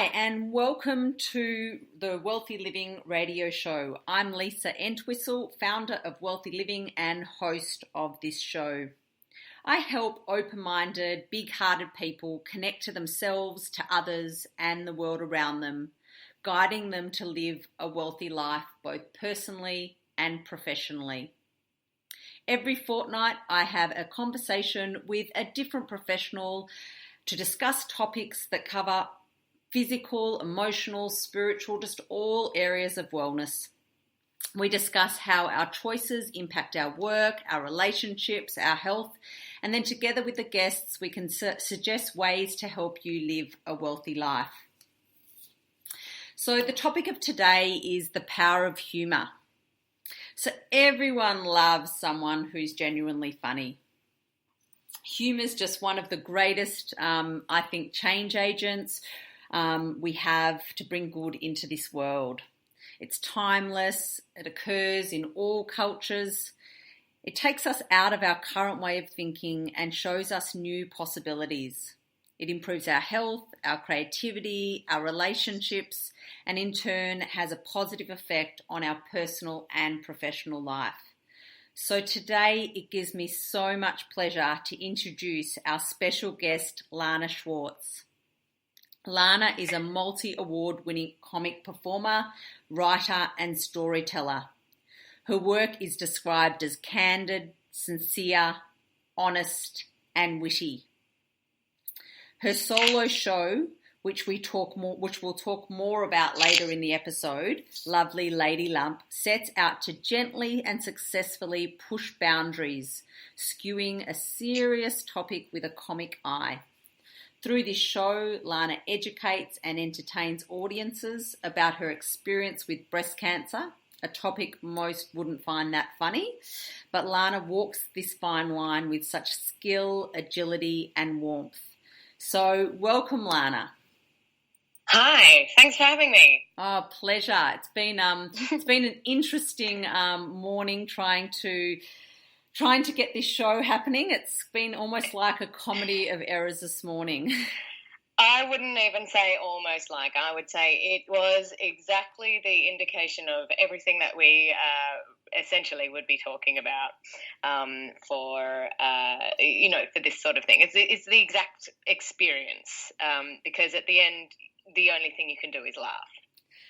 Hi, and welcome to the Wealthy Living radio show. I'm Lisa Entwistle, founder of Wealthy Living and host of this show. I help open-minded, big-hearted people connect to themselves, to others, and the world around them, guiding them to live a wealthy life, both personally and professionally. Every fortnight, I have a conversation with a different professional to discuss topics that cover physical, emotional, spiritual, just all areas of wellness. We discuss how our choices impact our work, our relationships, our health, and then together with the guests, we can suggest ways to help you live a wealthy life. So the topic of today is the power of humour. So everyone loves someone who's genuinely funny. Humour is just one of the greatest, change agents we have to bring good into this world. It's timeless, it occurs in all cultures. It takes us out of our current way of thinking and shows us new possibilities. It improves our health, our creativity, our relationships, and in turn has a positive effect on our personal and professional life. So today it gives me so much pleasure to introduce our special guest, Lana Schwarz. Lana is a multi-award-winning comic performer, writer, and storyteller. Her work is described as candid, sincere, honest, and witty. Her solo show, which we'll talk more about later in the episode, Lovely Lady Lump, sets out to gently and successfully push boundaries, skewing a serious topic with a comic eye. Through this show, Lana educates and entertains audiences about her experience with breast cancer, a topic most wouldn't find that funny, but Lana walks this fine line with such skill, agility, and warmth. So, welcome, Lana. Hi, thanks for having me. Oh, pleasure. It's been an interesting morning trying to get this show happening. It's been almost like a comedy of errors this morning. I wouldn't even say almost like. I would say it was exactly the indication of everything that we essentially would be talking about for this sort of thing. It's the exact experience because at the end, the only thing you can do is laugh.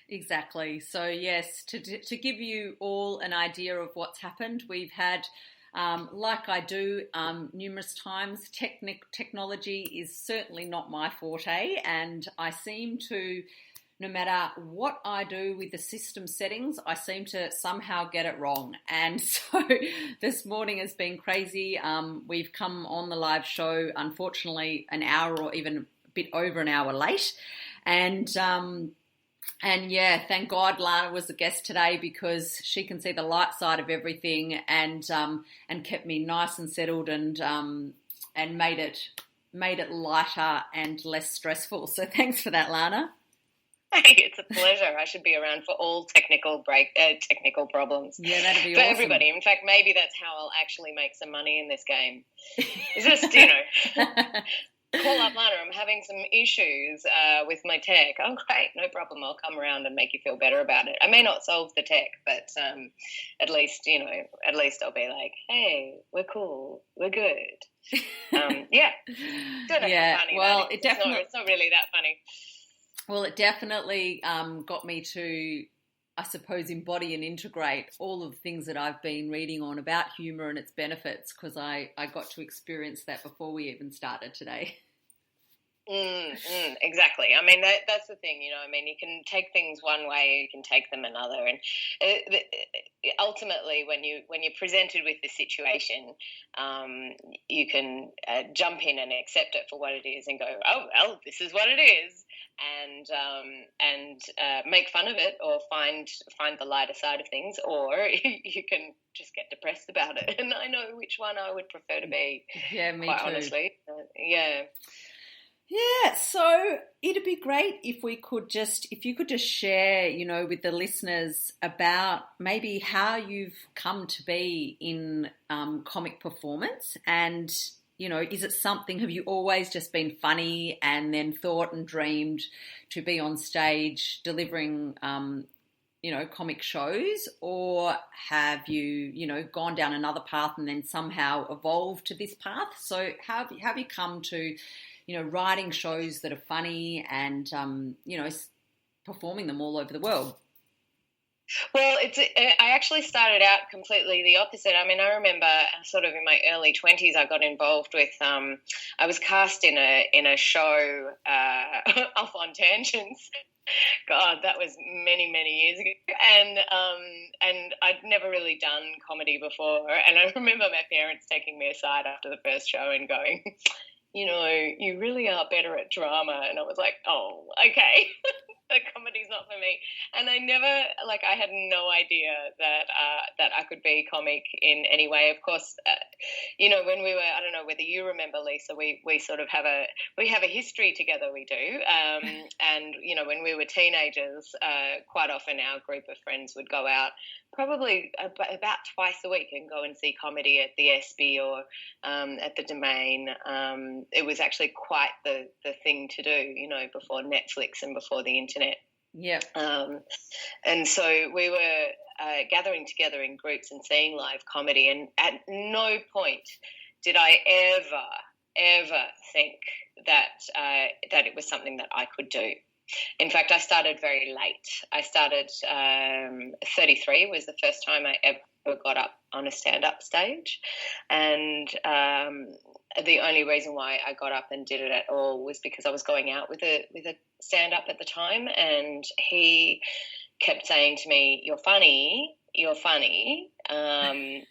Exactly. So yes, to give you all an idea of what's happened, we've had like I do numerous times, technology is certainly not my forte, and I seem to, no matter what I do with the system settings, I seem to somehow get it wrong. And so this morning has been crazy. We've come on the live show, unfortunately, an hour or even a bit over an hour late. And yeah, thank God Lana was the guest today because she can see the light side of everything and kept me nice and settled and made it lighter and less stressful. So thanks for that, Lana. Hey, it's a pleasure. I should be around for all technical problems. Yeah, that'd be for awesome. Everybody. In fact, maybe that's how I'll actually make some money in this game. It's just, call up Lana, I'm having some issues with my tech. Oh, great, no problem. I'll come around and make you feel better about it. I may not solve the tech, but at least I'll be like, hey, we're cool, we're good. Yeah. Don't know how funny well, it's not really that funny. Well, it definitely got me to, I suppose, embody and integrate all of the things that I've been reading on about humour and its benefits because I got to experience that before we even started today. Exactly. I mean, that's the thing, you can take things one way or you can take them another. And ultimately, when you're presented with the situation, you can jump in and accept it for what it is and go, oh, well, this is what it is. And make fun of it or find the lighter side of things, or you can just get depressed about it. And I know which one I would prefer to be. Yeah, me quite too. Honestly, yeah. Yeah, so it'd be great if you could just share, with the listeners about maybe how you've come to be in comic performance and is it something, have you always just been funny and then thought and dreamed to be on stage delivering, comic shows, or have you, gone down another path and then somehow evolved to this path? So how have you come to, writing shows that are funny and, performing them all over the world? Well, I actually started out completely the opposite. I mean, I remember sort of in my early 20s, I got involved with. I was cast in a show off on tangents. God, that was many, many years ago, and I'd never really done comedy before. And I remember my parents taking me aside after the first show and going, you really are better at drama. And I was like, oh, okay. The comedy's not for me. And I never, I had no idea that I could be comic in any way. Of course, when we were, I don't know whether you remember, Lisa, we sort of have a history together, we do. And, when we were teenagers, quite often our group of friends would go out probably about twice a week and go and see comedy at the Espy or at the Domain. It was actually quite the thing to do, before Netflix and before the internet. Yeah. And so we were gathering together in groups and seeing live comedy, and at no point did I ever think that it was something that I could do. In fact, I started very late. I started 33 was the first time I ever got up on a stand-up stage, and the only reason why I got up and did it at all was because I was going out with a stand-up at the time, and he kept saying to me, "You're funny.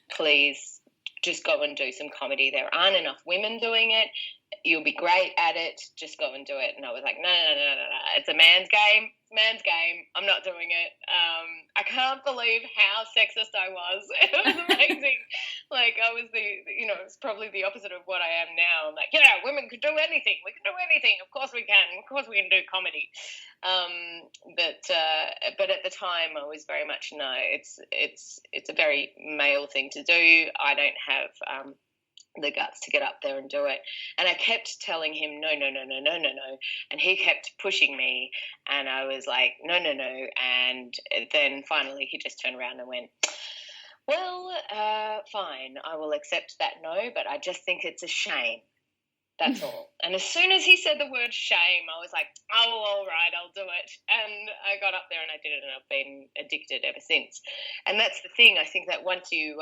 Please just go and do some comedy. There aren't enough women doing it. You'll be great at it. Just go and do it." And I was like, no. It's a man's game. I'm not doing it. I can't believe how sexist I was. It was amazing. I was it's probably the opposite of what I am now. I'm like, women can do anything. We can do anything. Of course we can. Of course we can do comedy. But at the time I was very much, no, it's a very male thing to do. I don't have the guts to get up there and do it. And I kept telling him, no. And he kept pushing me, and I was like, no. And then finally he just turned around and went, well, fine, I will accept that no, but I just think it's a shame. That's all. And as soon as he said the word shame, I was like, oh, all right, I'll do it. And I got up there and I did it, and I've been addicted ever since. And that's the thing. I think that once you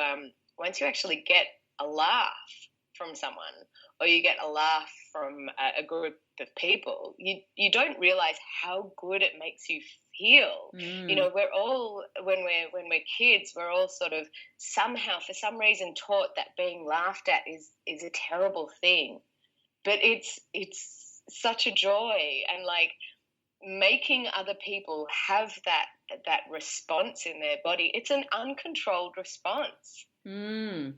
actually get a laugh from someone, or you get a laugh from a group of people, you don't realize how good it makes you feel. We're all, when we're kids, we're all sort of somehow, for some reason, taught that being laughed at is a terrible thing, but it's such a joy. And making other people have that response in their body, it's an uncontrolled response. So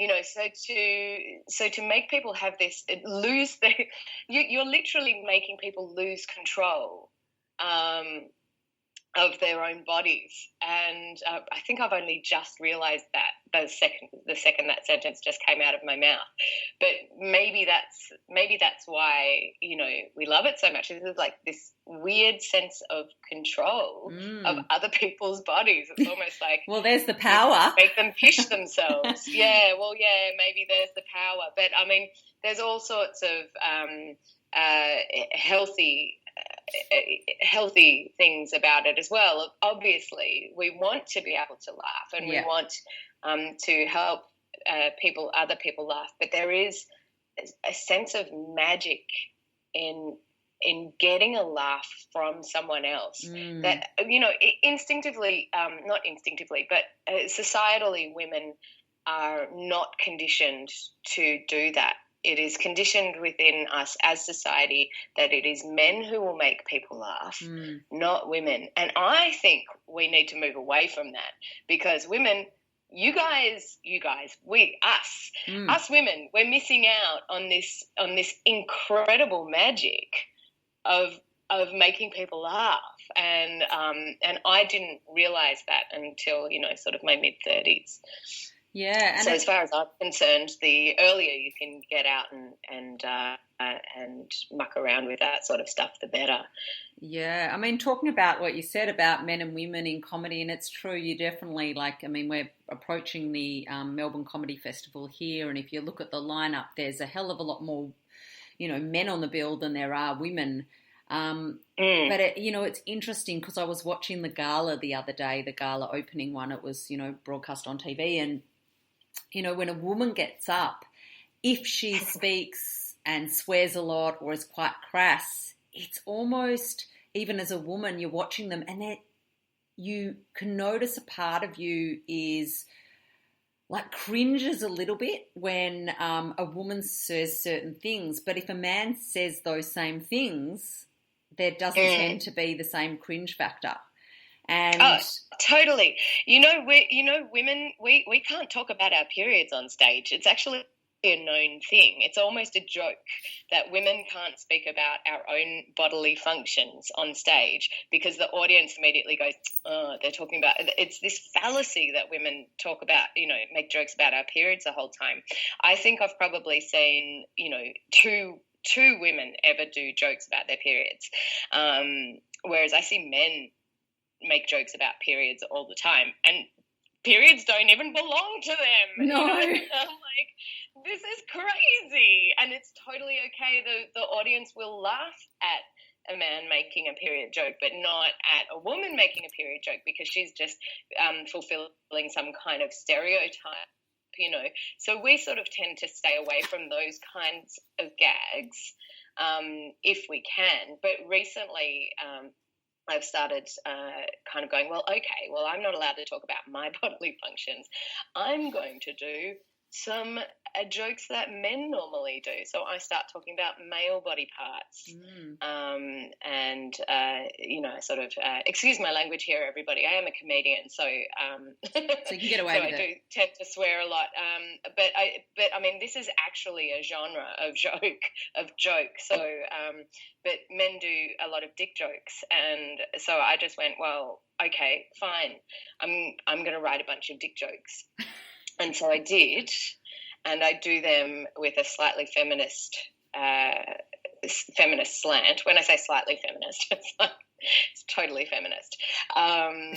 to make people have this, you're literally making people lose control of their own bodies. And I think I've only just realized that the second that sentence just came out of my mouth. But maybe that's why, we love it so much. It's like this weird sense of control of other people's bodies. It's almost like, well, there's the power. Make them pish themselves. Maybe there's the power. But I mean, there's all sorts of healthy things about it as well. Obviously, we want to be able to laugh, and we want to help other people laugh. But there is a sense of magic in getting a laugh from someone else that, instinctively, not instinctively, but societally, women are not conditioned to do that. It is conditioned within us as society that it is men who will make people laugh, not women. And I think we need to move away from that, because women, us women, we're missing out on this incredible magic of making people laugh. And I didn't realize that until, sort of my mid-30s. Yeah. So as far as I'm concerned, the earlier you can get out and muck around with that sort of stuff, the better. Yeah, I mean, talking about what you said about men and women in comedy, and it's true, you definitely, like, I mean, we're approaching the Melbourne Comedy Festival here, and if you look at the lineup, there's a hell of a lot more, men on the bill than there are women. But, it's interesting because I was watching the gala the other day, the gala opening one. It was, broadcast on TV, and, when a woman gets up, if she speaks and swears a lot or is quite crass, it's almost, even as a woman, you're watching them and you can notice a part of you is like cringes a little bit when a woman says certain things. But if a man says those same things, there doesn't tend to be the same cringe factor. And totally. Women, we can't talk about our periods on stage. It's actually a known thing. It's almost a joke that women can't speak about our own bodily functions on stage because the audience immediately goes, oh, they're talking about, it's this fallacy that women talk about, make jokes about our periods the whole time. I think I've probably seen, two women ever do jokes about their periods, whereas I see men make jokes about periods all the time, and periods don't even belong to them. No. I'm like, this is crazy. And it's totally okay. The audience will laugh at a man making a period joke, but not at a woman making a period joke because she's just fulfilling some kind of stereotype, So we sort of tend to stay away from those kinds of gags if we can. But recently I've started kind of going, I'm not allowed to talk about my bodily functions. I'm going to do some jokes that men normally do. So I start talking about male body parts sort of, excuse my language here, everybody. I am a comedian, so so you can get away with it. I do tend to swear a lot. But I mean, this is actually a genre of joke. So, but men do a lot of dick jokes, and so I just went, well, okay, fine. I'm going to write a bunch of dick jokes. And so I did, and I do them with a slightly feminist slant. When I say slightly feminist, it's totally feminist, and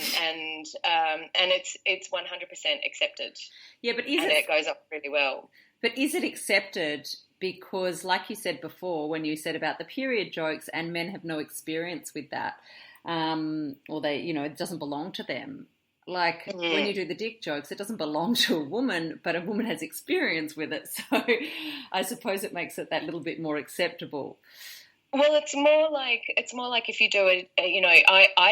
it's 100% accepted. Yeah, but it goes up really well. But is it accepted because, like you said before, when you said about the period jokes, and men have no experience with that, or they, it doesn't belong to them. Like when you do the dick jokes, it doesn't belong to a woman, but a woman has experience with it. So I suppose it makes it that little bit more acceptable. Well, it's more like if you do I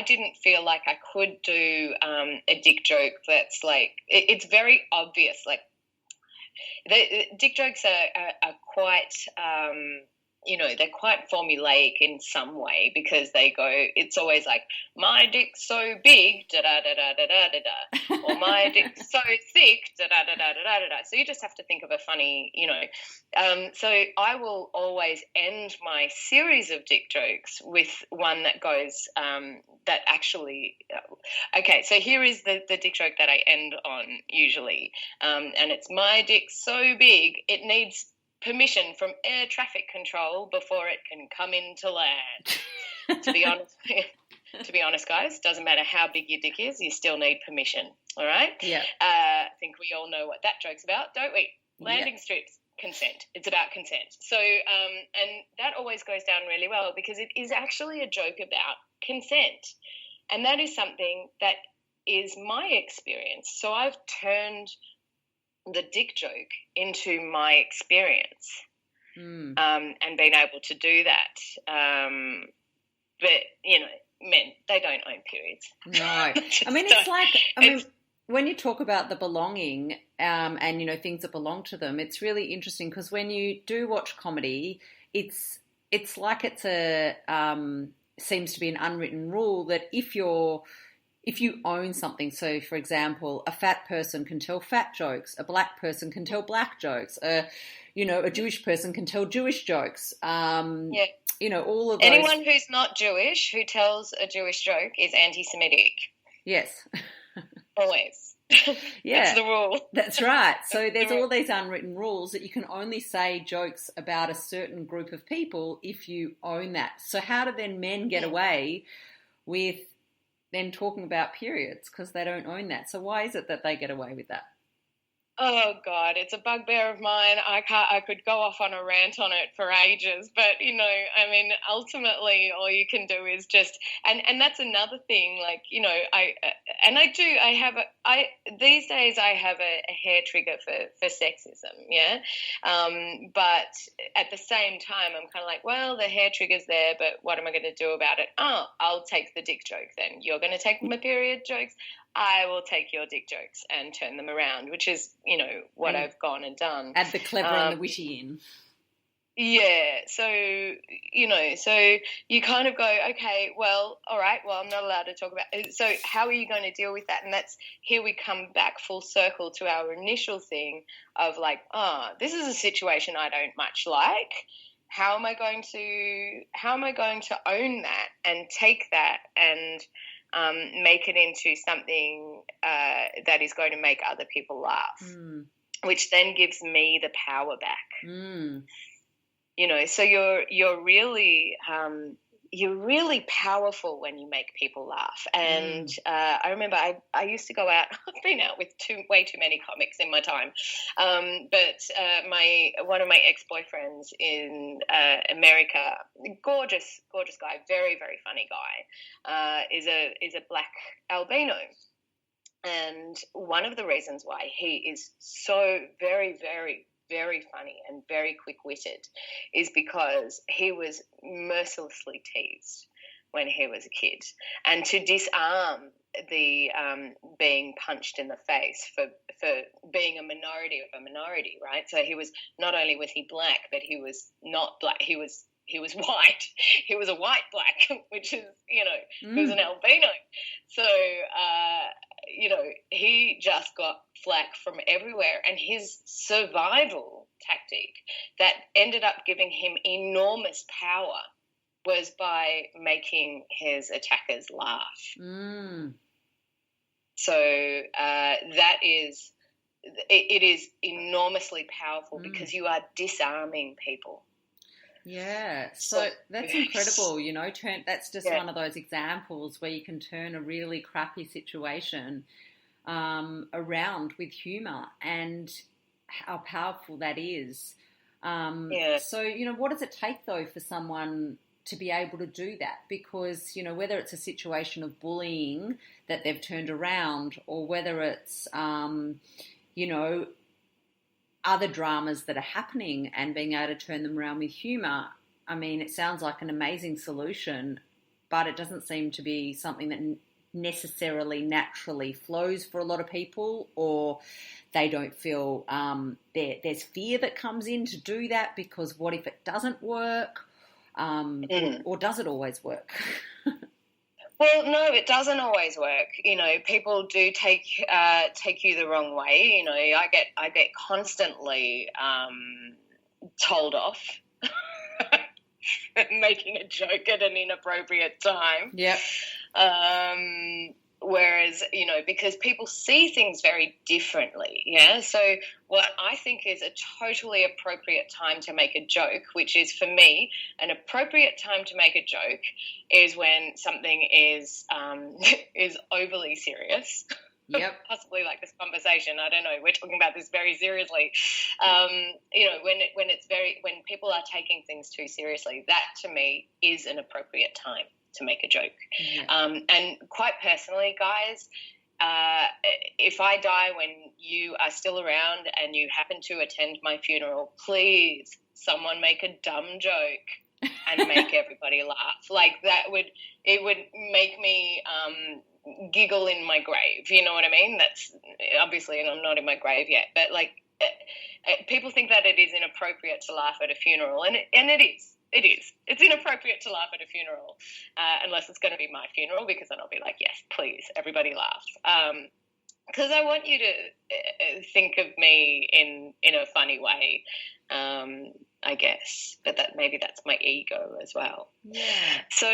didn't feel like I could do a dick joke that's like, it's very obvious. Like the dick jokes are quite, they're quite formulaic in some way because they go, it's always like, my dick's so big, da-da-da-da-da-da-da, or my dick's so thick, da-da-da-da-da-da-da. So you just have to think of a funny, So I will always end my series of dick jokes with one that goes, that actually, okay, so here is the dick joke that I end on usually, and it's, my dick's so big, it needs permission from air traffic control before it can come into land. To be honest, guys, doesn't matter how big your dick is, you still need permission. All right? Yeah. I think we all know what that joke's about, don't we? Landing strips, consent. It's about consent. So, and that always goes down really well because it is actually a joke about consent, and that is something that is my experience. So I've turned the dick joke into my experience and being able to do that. But, men, they don't own periods. No. I mean, it's like, when you talk about the belonging and, things that belong to them, it's really interesting because when you do watch comedy, it's like it's seems to be an unwritten rule that if you own something, so for example, a fat person can tell fat jokes, a black person can tell black jokes, a Jewish person can tell Jewish jokes. All of those. Anyone who's not Jewish who tells a Jewish joke is anti-Semitic. Yes. Always. Yeah, that's the rule. That's right. So there's all these unwritten rules that you can only say jokes about a certain group of people if you own that. So how do then men get away with then talking about periods because they don't own that? So why is it that they get away with that? Oh God, it's a bugbear of mine. I could go off on a rant on it for ages, but I mean, ultimately, all you can do is just, and that's another thing. Like, these days I have a hair trigger for sexism, yeah. But at the same time, I'm kind of like, well, the hair trigger's there, but what am I going to do about it? Oh, I'll take the dick joke then. You're going to take my period jokes. I will take your dick jokes and turn them around, which is, what I've gone and done. Add the clever and the witty in. Yeah. So, so you kind of go, okay, well, all right, well, I'm not allowed to talk about it. So how are you going to deal with that? And here we come back full circle to our initial thing of like, this is a situation I don't much like. How am I going to own that and take that and make it into something that is going to make other people laugh, which then gives me the power back. So you're really powerful when you make people laugh. And I remember I used to go out. I've been out with way too many comics in my time, but one of my ex-boyfriends in America, gorgeous guy, very very funny guy, is a black albino. And one of the reasons why he is so very very very funny and very quick-witted is because he was mercilessly teased when he was a kid. And to disarm the being punched in the face for being a minority of a minority, right? So was he black, but he was not black. He was white. He was a white black, which is, he was an albino. So, he just got flack from everywhere. And his survival tactic that ended up giving him enormous power was by making his attackers laugh. So it is enormously powerful because you are disarming people. Yeah, so that's incredible, that's just one of those examples where you can turn a really crappy situation around with humour and how powerful that is. So, what does it take, though, for someone to be able to do that? Because, whether it's a situation of bullying that they've turned around or whether it's, other dramas that are happening and being able to turn them around with humour, I mean, it sounds like an amazing solution, but it doesn't seem to be something that necessarily naturally flows for a lot of people, or they don't feel there's fear that comes in to do that because what if it doesn't work, or does it always work? Well, no, it doesn't always work. People do take you the wrong way. I get constantly told off for making a joke at an inappropriate time. Yep. Whereas, because people see things very differently, yeah? So what I think is a totally appropriate time to make a joke, which is, for me, an appropriate time to make a joke is when something is overly serious. Yep. Possibly like this conversation. I don't know. We're talking about this very seriously. When people are taking things too seriously, that to me is an appropriate time to make a joke. And quite personally, guys, if I die when you are still around and you happen to attend my funeral, please, someone make a dumb joke and make everybody laugh. Like it would make me giggle in my grave. You know what I mean? That's obviously, and I'm not in my grave yet, but like people think that it is inappropriate to laugh at a funeral, and it is. It is. It's inappropriate to laugh at a funeral unless it's going to be my funeral, because then I'll be like, yes, please, everybody laugh. Because I want you to think of me in a funny way, I guess. But maybe that's my ego as well. Yeah. So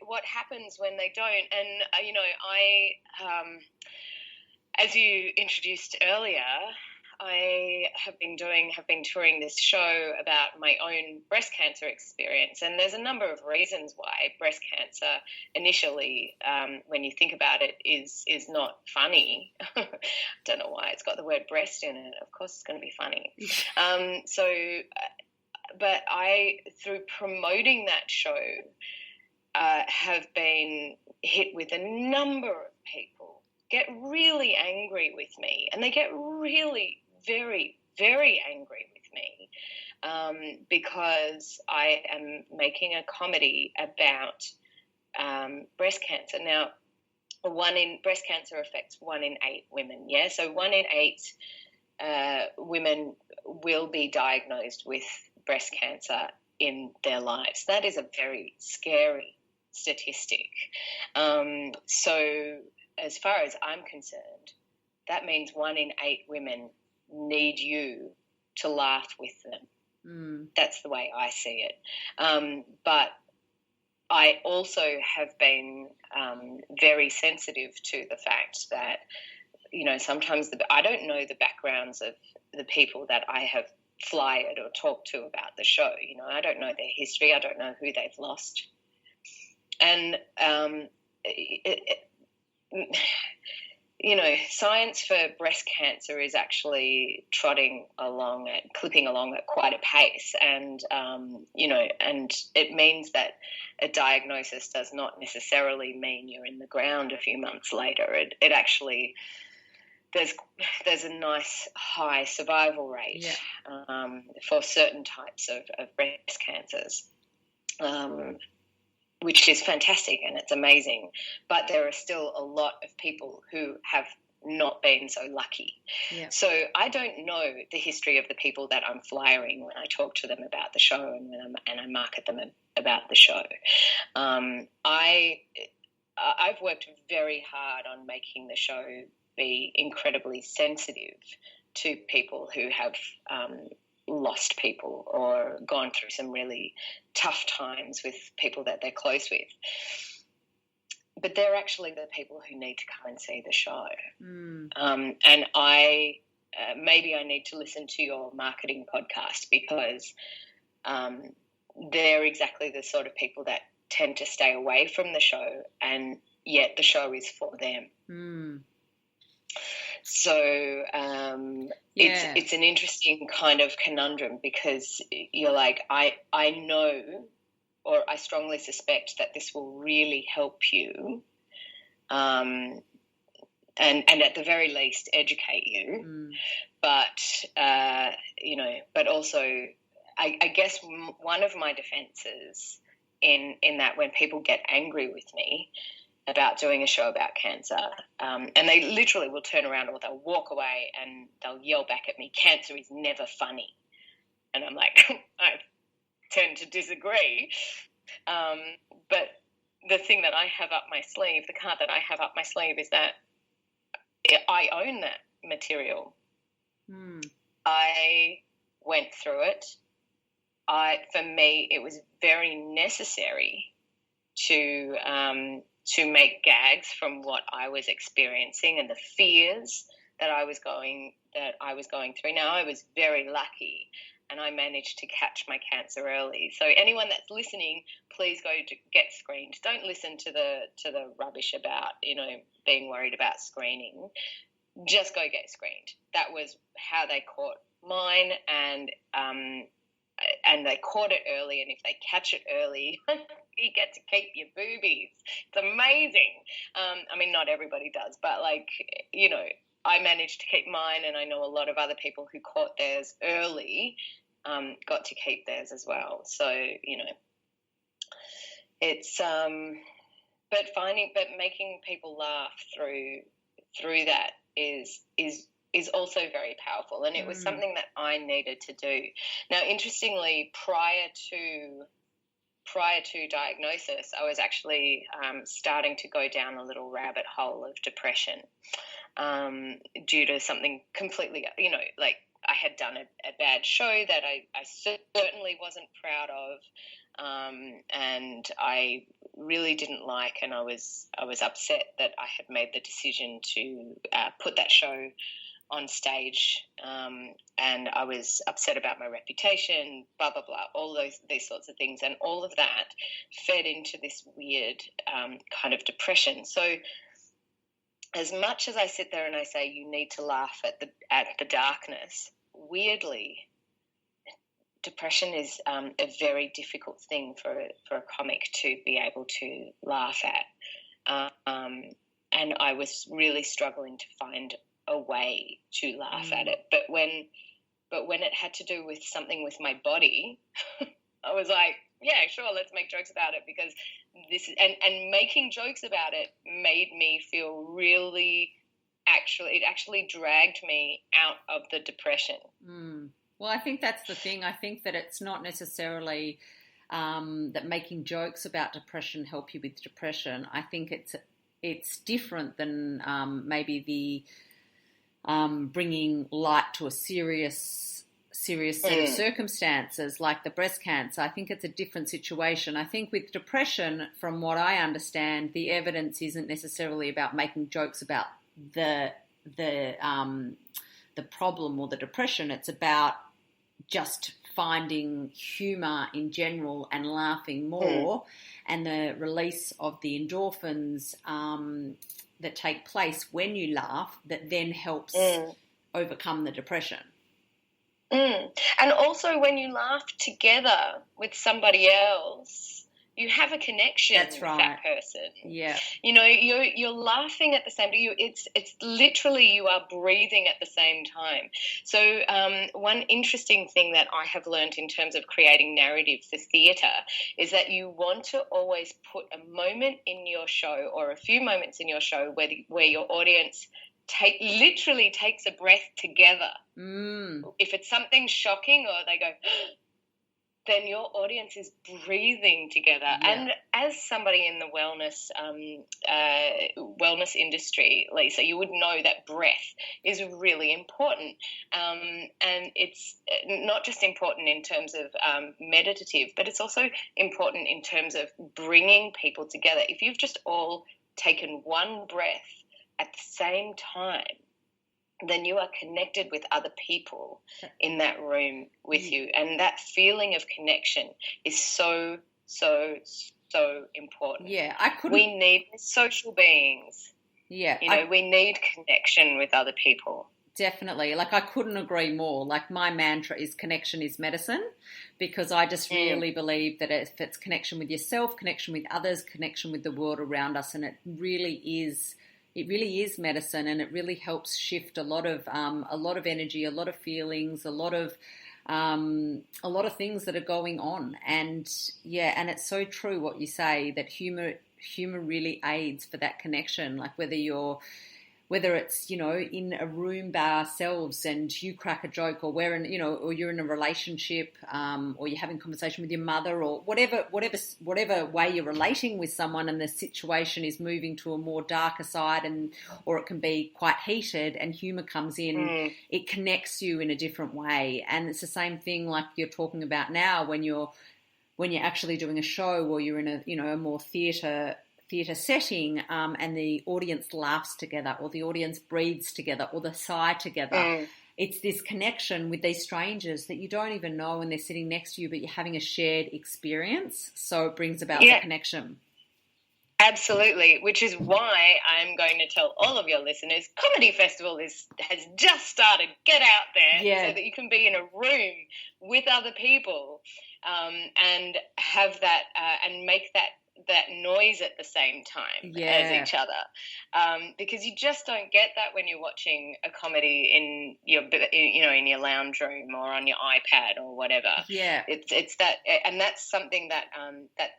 what happens when they don't? And, as you introduced earlier, I have been touring this show about my own breast cancer experience, and there's a number of reasons why breast cancer initially, when you think about it, is not funny. Don't know why it's got the word breast in it. Of course, it's going to be funny. But I, through promoting that show, have been hit with a number of people get really angry with me, and they get really very, very angry with me because I am making a comedy about breast cancer. Now, breast cancer affects 1 in 8 women, yeah? So 1 in 8 women will be diagnosed with breast cancer in their lives. That is a very scary statistic. So as far as I'm concerned, that means 1 in 8 women need you to laugh with them. That's the way I see it. But I also have been very sensitive to the fact that, sometimes I don't know the backgrounds of the people that I have flyered or talked to about the show. I don't know their history. I don't know who they've lost. And science for breast cancer is actually clipping along at quite a pace, and and it means that a diagnosis does not necessarily mean you're in the ground a few months later. It actually there's a nice high survival rate for certain types of breast cancers. Which is fantastic and it's amazing, but there are still a lot of people who have not been so lucky. Yeah. So I don't know the history of the people that I'm flyering when I talk to them about the show and I market them about the show. I've worked very hard on making the show be incredibly sensitive to people who have lost people or gone through some really tough times with people that they're close with. But they're actually the people who need to come and see the show. And maybe I need to listen to your marketing podcast because they're exactly the sort of people that tend to stay away from the show, and yet the show is for them. So it's an interesting kind of conundrum because you're like, I know, or I strongly suspect that this will really help you, and at the very least educate you. But but also I guess one of my defenses in that when people get angry with me about doing a show about cancer, and they literally will turn around or they'll walk away and they'll yell back at me, "Cancer is never funny." And I'm like, I tend to disagree. But the thing that I have up my sleeve, the card that I have up my sleeve is that I own that material. I went through it. For me, it was very necessary to make gags from what I was experiencing and the fears that I was going through. Now, I was very lucky and I managed to catch my cancer early. So anyone that's listening, please go to get screened. Don't listen to the rubbish about, being worried about screening. Just go get screened. That was how they caught mine, and they caught it early, and if they catch it early, you get to keep your boobies. It's amazing. I mean, not everybody does, but I managed to keep mine, and I know a lot of other people who caught theirs early got to keep theirs as well. So, it's but making people laugh through that is also very powerful, and it was something that I needed to do. Now, interestingly, prior to diagnosis, I was actually starting to go down a little rabbit hole of depression due to something completely, I had done a bad show that I certainly wasn't proud of. and I really didn't like, and I was upset that I had made the decision to put that show on stage, and I was upset about my reputation, blah, blah, blah, all these sorts of things, and all of that fed into this weird kind of depression. So as much as I sit there and I say you need to laugh at the darkness, weirdly, depression is a very difficult thing for a comic to be able to laugh at. And I was really struggling to find a way to laugh at it. But when it had to do with something with my body, I was like, yeah, sure, let's make jokes about it, because this is, and making jokes about it made me feel really, it actually dragged me out of the depression. Well, I think that's the thing. I think that it's not necessarily that making jokes about depression help you with depression. I think it's different than maybe the bringing light to a serious set of circumstances like the breast cancer. I think it's a different situation. I think with depression, from what I understand, the evidence isn't necessarily about making jokes about the problem or the depression. It's about just finding humour in general and laughing more, and the release of the endorphins that take place when you laugh that then helps overcome the depression. And also when you laugh together with somebody else, you have a connection with that person. Yeah. You know, you're laughing at the same time. It's literally you are breathing at the same time. So one interesting thing that I have learned in terms of creating narrative for theatre is that you want to always put a moment in your show, or a few moments in your show, where your audience literally takes a breath together. If it's something shocking or they go, then your audience is breathing together. Yeah. And as somebody in the wellness industry, Lisa, you would know that breath is really important. And it's not just important in terms of meditative, but it's also important in terms of bringing people together. If you've just all taken one breath at the same time, then you are connected with other people in that room with you. And that feeling of connection is so, so, so important. Yeah, we need social beings. Yeah. You know, we need connection with other people. Definitely. Like, I couldn't agree more. Like, my mantra is connection is medicine, because I just really believe that if it's connection with yourself, connection with others, connection with the world around us, and it really is medicine, and it really helps shift a lot of energy, a lot of feelings, a lot of things that are going on. And yeah, and it's so true what you say, that humor really aids for that connection. Like, whether it's, you know, in a room by ourselves and you crack a joke, or we're in, you know, or you're in a relationship, or you're having a conversation with your mother, or whatever way you're relating with someone, and the situation is moving to a more darker side, or it can be quite heated, and humour comes in, it connects you in a different way. And it's the same thing like you're talking about now, when you're actually doing a show, or you're in a more theatre setting, and the audience laughs together, or the audience breathes together, or they sigh together. It's this connection with these strangers that you don't even know, and they're sitting next to you, but you're having a shared experience. So it brings about the connection. Absolutely, which is why I'm going to tell all of your listeners, Comedy Festival has just started. Get out there so that you can be in a room with other people, and have that and make that noise at the same time as each other, because you just don't get that when you're watching a comedy in your lounge room or on your iPad or whatever. It's that, and that's something that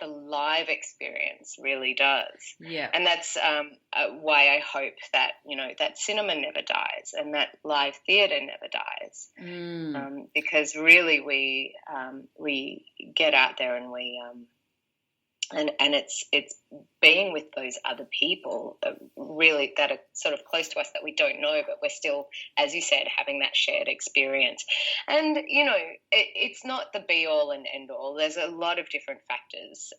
the live experience really does. And that's why I hope that, you know, that cinema never dies, and that live theatre never dies, because really we get out there and and it's being with those other people really that are sort of close to us that we don't know, but we're still, as you said, having that shared experience. And it's not the be all and end all. There's a lot of different factors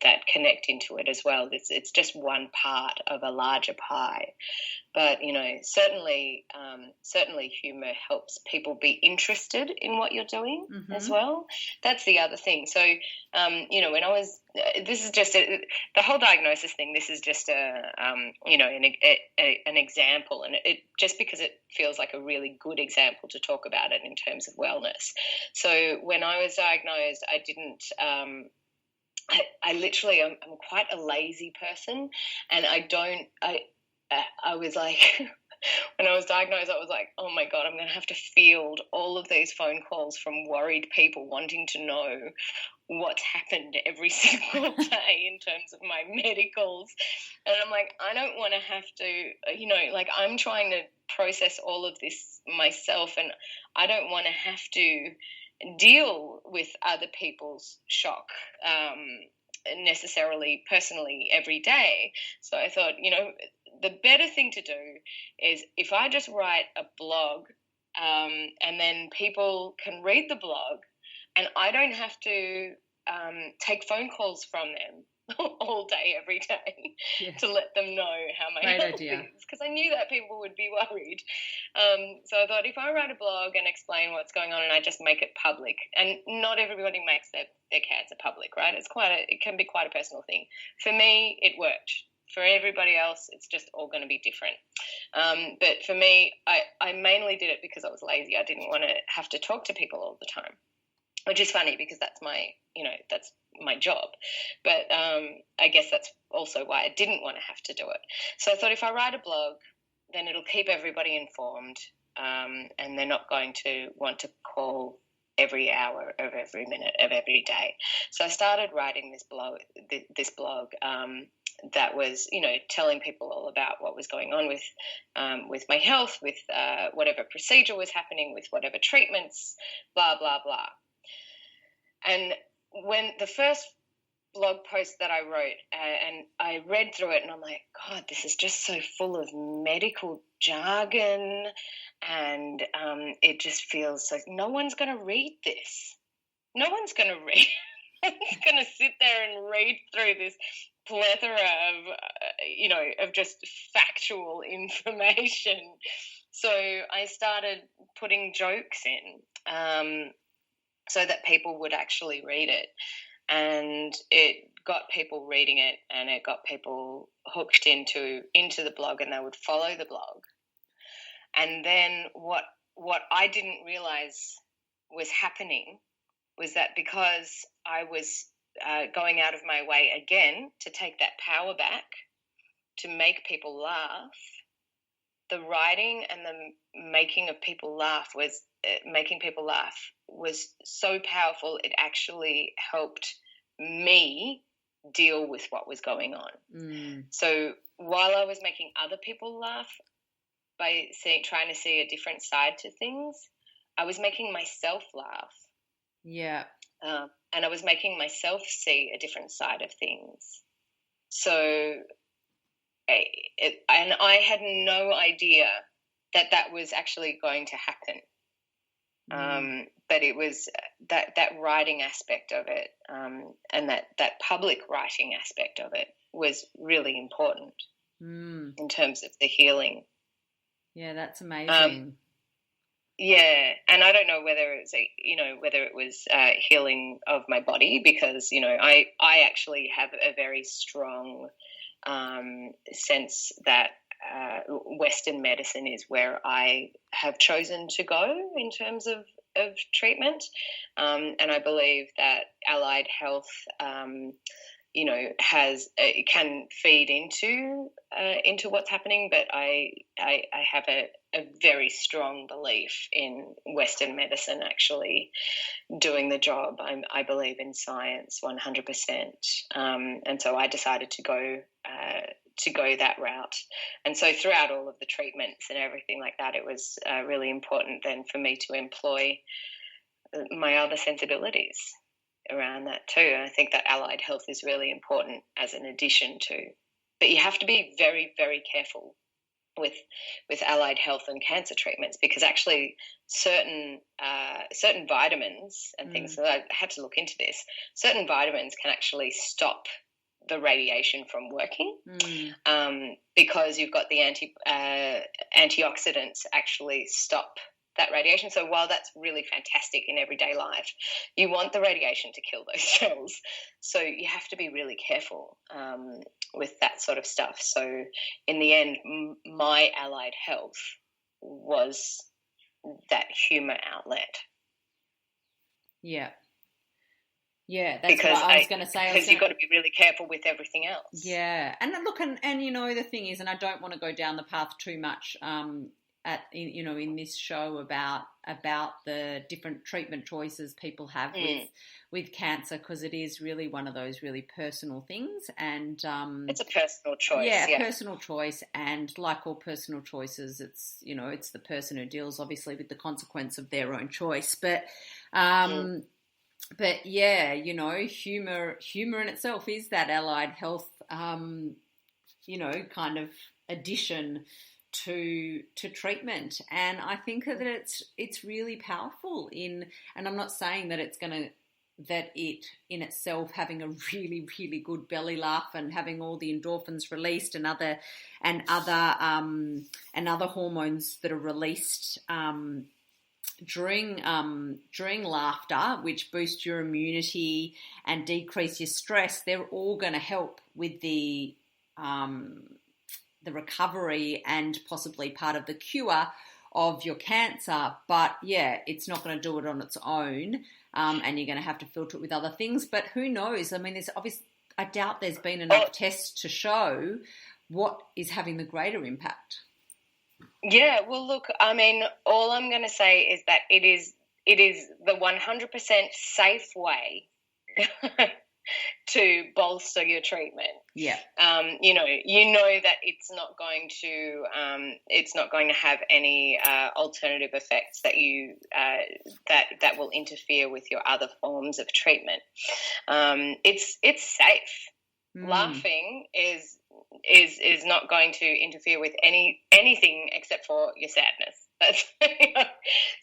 that connect into it as well. It's just one part of a larger pie. But certainly humour helps people be interested in what you're doing as well. That's the other thing. So when I was, this is just the whole diagnosis thing. This is just an example, and it just because it feels like a really good example to talk about it in terms of wellness. So when I was diagnosed, I didn't. I literally, I'm quite a lazy person, and I was like, when I was diagnosed, I was like, oh my God, I'm going to have to field all of these phone calls from worried people wanting to know what's happened every single day in terms of my medicals. And I'm like, I don't want to have to, I'm trying to process all of this myself, and I don't want to have to deal with other people's shock necessarily personally every day. So I thought, the better thing to do is if I just write a blog and then people can read the blog and I don't have to take phone calls from them all day, every day to let them know how my health is, because I knew that people would be worried. So I thought if I write a blog and explain what's going on and I just make it public, and not everybody makes their cancer public, right? It can be quite a personal thing. For me, it worked. For everybody else, it's just all going to be different. But for me, I mainly did it because I was lazy. I didn't want to have to talk to people all the time, which is funny because that's my job. But I guess that's also why I didn't want to have to do it. So I thought if I write a blog, then it'll keep everybody informed, and they're not going to want to call every hour of every minute of every day. So I started writing this blog that was, telling people all about what was going on with my health, with whatever procedure was happening, with whatever treatments, blah, blah, blah. And when the first blog post that I wrote, and I read through it, and I'm like, God, this is just so full of medical jargon, and it just feels like no one's going to read this. No one's going to read. No one's going to sit there and read through this plethora of just factual information. So I started putting jokes in so that people would actually read it. And it got people reading it, and it got people hooked into the blog, and they would follow the blog. And then what I didn't realize was happening was that because I was going out of my way again to take that power back, to make people laugh, the writing and the making people laugh was so powerful. It actually helped me deal with what was going on. So while I was making other people laugh by trying to see a different side to things, I was making myself laugh. Yeah. And I was making myself see a different side of things. So and I had no idea that was actually going to happen. But it was that writing aspect of it, and that public writing aspect of it was really important in terms of the healing. Yeah, that's amazing. Yeah, and I don't know whether it was healing of my body, because I actually have a very strong sense that Western medicine is where I have chosen to go in terms of treatment, and I believe that allied health can feed into what's happening, but I have a very strong belief in Western medicine actually doing the job. I believe in science 100%, and so I decided to go that route. And so throughout all of the treatments and everything like that, it was really important then for me to employ my other sensibilities, around that too. And I think that allied health is really important as an addition to. But you have to be very, very careful with allied health and cancer treatments, because actually certain vitamins and things, so I had to look into this, certain vitamins can actually stop the radiation from working, because you've got the antioxidants actually stop that radiation. So while that's really fantastic in everyday life, you want the radiation to kill those cells. So you have to be really careful with that sort of stuff. So in the end, my allied health was that humour outlet. Yeah. Yeah, that's because what I was going to say. Because you've got to be really careful with everything else. Yeah, and look, and you know, the thing is, and I don't want to go down the path too much in this show about the different treatment choices people have with cancer, because it is really one of those really personal things, and it's a personal choice. Yeah, personal choice, and like all personal choices, it's it's the person who deals obviously with the consequence of their own choice, but. But yeah, humor in itself is that allied health, kind of addition to treatment, and I think that it's really powerful and I'm not saying that that it in itself having a really, really good belly laugh and having all the endorphins released and other hormones that are released during laughter, which boost your immunity and decrease your stress, they're all going to help with the recovery and possibly part of the cure of your cancer. But yeah, it's not going to do it on its own, and you're going to have to filter it with other things. But who knows? I mean, I doubt there's been enough tests to show what is having the greater impact. Yeah, well, look, I mean, all I'm going to say is that it is the 100% safe way to bolster your treatment. Yeah. You know that it's not going to have any alternative effects that that will interfere with your other forms of treatment. It's safe. Laughing is not going to interfere with anything except for your sadness. That's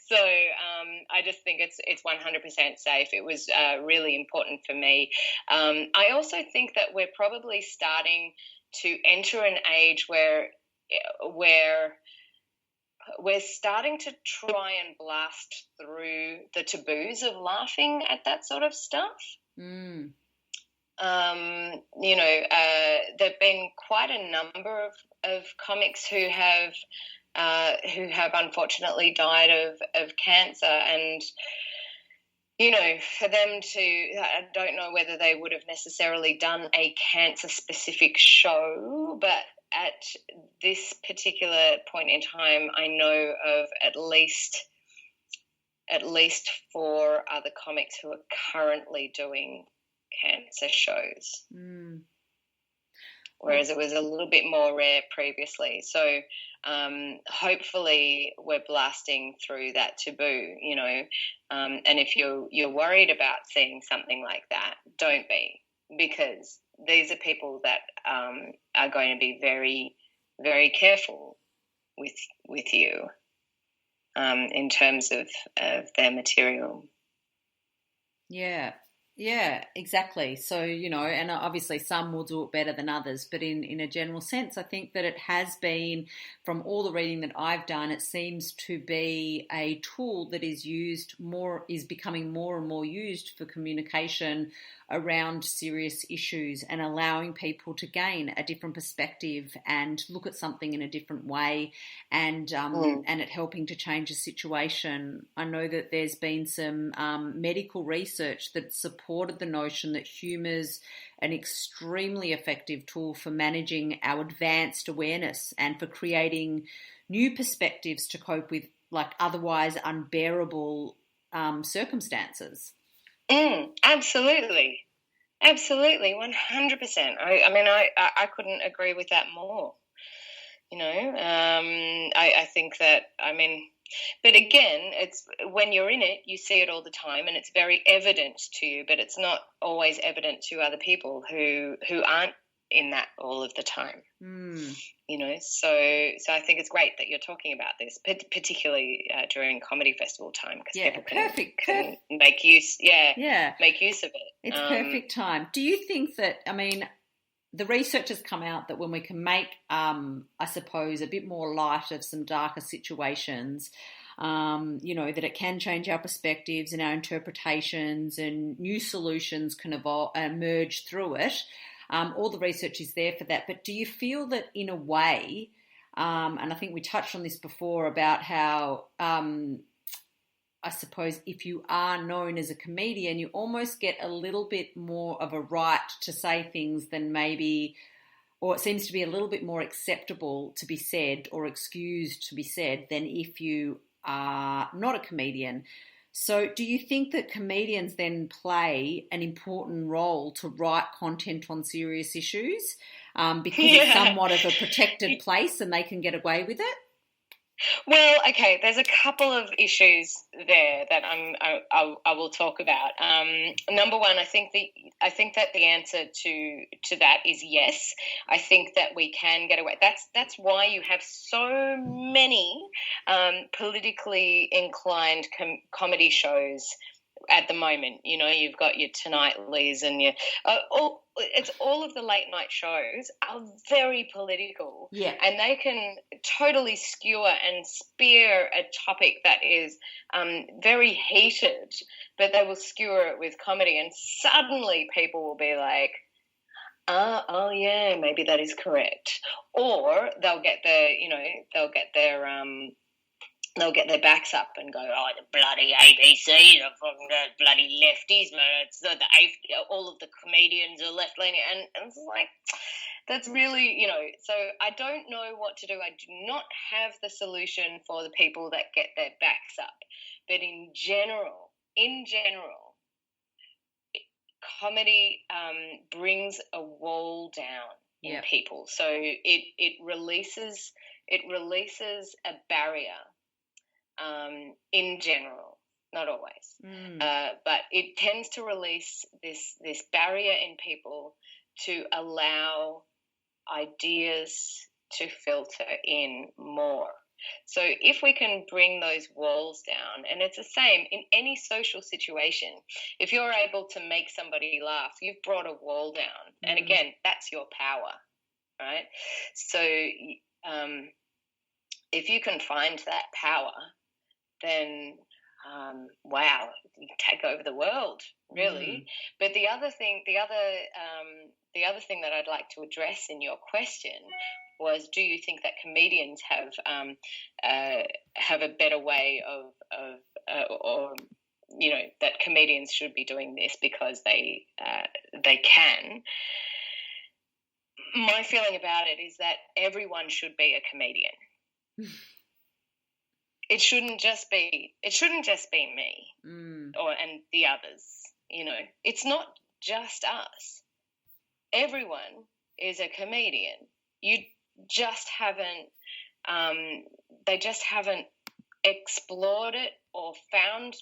so. I just think it's 100% safe. It was really important for me. I also think that we're probably starting to enter an age where we're starting to try and blast through the taboos of laughing at that sort of stuff. There've been quite a number of comics who have unfortunately died of cancer, and for them to, I don't know whether they would have necessarily done a cancer specific show, but at this particular point in time, I know of at least 4 other comics who are currently doing cancer shows, whereas it was a little bit more rare previously. So hopefully we're blasting through that taboo, and if you're worried about seeing something like that, don't be, because these are people that are going to be very, very careful with you in terms of their material. Yeah, exactly. So, and obviously some will do it better than others, but in a general sense, I think that it has been, from all the reading that I've done, it seems to be a tool that is becoming more and more used for communication around serious issues and allowing people to gain a different perspective and look at something in a different way, and it helping to change a situation. I know that there's been some medical research that supported the notion that humour's an extremely effective tool for managing our advanced awareness and for creating new perspectives to cope with otherwise unbearable circumstances. Absolutely, 100%. I mean, I couldn't agree with that more. I think that, I mean, But again, it's when you're in it, you see it all the time, and it's very evident to you. But it's not always evident to other people who aren't in that all of the time. So I think it's great that you're talking about this, particularly during comedy festival time, because people can make use make use of it. It's perfect time. Do you think that, the research has come out that when we can make, I suppose, a bit more light of some darker situations, that it can change our perspectives and our interpretations, and new solutions can emerge through it. All the research is there for that. But do you feel that in a way, and I think we touched on this before about how, I suppose, if you are known as a comedian, you almost get a little bit more of a right to say things than maybe, or it seems to be a little bit more acceptable to be said or excused to be said than if you are not a comedian. So do you think that comedians then play an important role to write content on serious issues because it's somewhat of a protected place and they can get away with it? Well, okay, there's a couple of issues there that I will talk about. Number one, I think that the answer to that is yes. I think that we can get away. That's why you have so many politically inclined comedy shows at the moment. You've got your Tonightlies and your all of the late night shows are very political, and they can totally skewer and spear a topic that is very heated, but they will skewer it with comedy, and suddenly people will be like, oh yeah, maybe that is correct, or they'll get their backs up and go, oh, the bloody ABC, the bloody lefties, man. It's all of the comedians are left-leaning. And it's like, that's really, so I don't know what to do. I do not have the solution for the people that get their backs up. But in general, comedy brings a wall down in people. So it releases a barrier. In general, not always, but it tends to release this barrier in people to allow ideas to filter in more. So if we can bring those walls down, and it's the same in any social situation, if you're able to make somebody laugh, you've brought a wall down, and again, that's your power, right? So if you can find that power, then wow, you take over the world, really. But the other thing that I'd like to address in your question was, do you think that comedians have a better way of or that comedians should be doing this because they can? My feeling about it is that everyone should be a comedian. It shouldn't just be me and the others. It's not just us. Everyone is a comedian. You just haven't. They just haven't explored it or found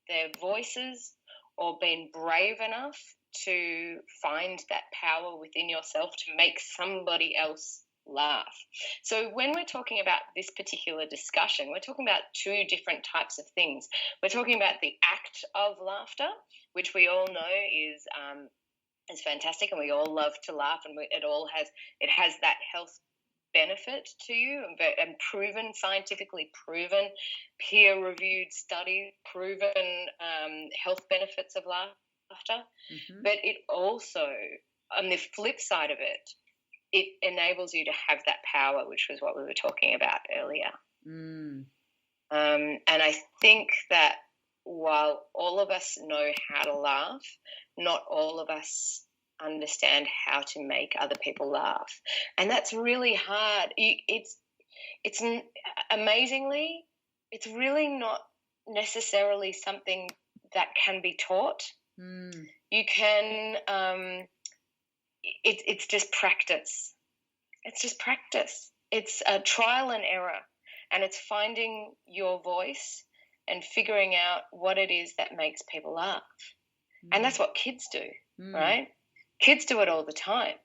their voices or been brave enough to find that power within yourself to make somebody else laugh. So when we're talking about this particular discussion, we're talking about two different types of things. We're talking about the act of laughter, which we all know is fantastic, and we all love to laugh, and it has that health benefit to you, and proven, scientifically proven, peer-reviewed study proven health benefits of laughter. But it also, on the flip side of it, it enables you to have that power, which was what we were talking about earlier. And I think that while all of us know how to laugh, not all of us understand how to make other people laugh. And that's really hard. It's amazingly, it's really not necessarily something that can be taught. You can... It's just practice. It's just practice. It's a trial and error. and it's finding your voice and figuring out what it is that makes people laugh. And that's what kids do, right? Kids do it all the time.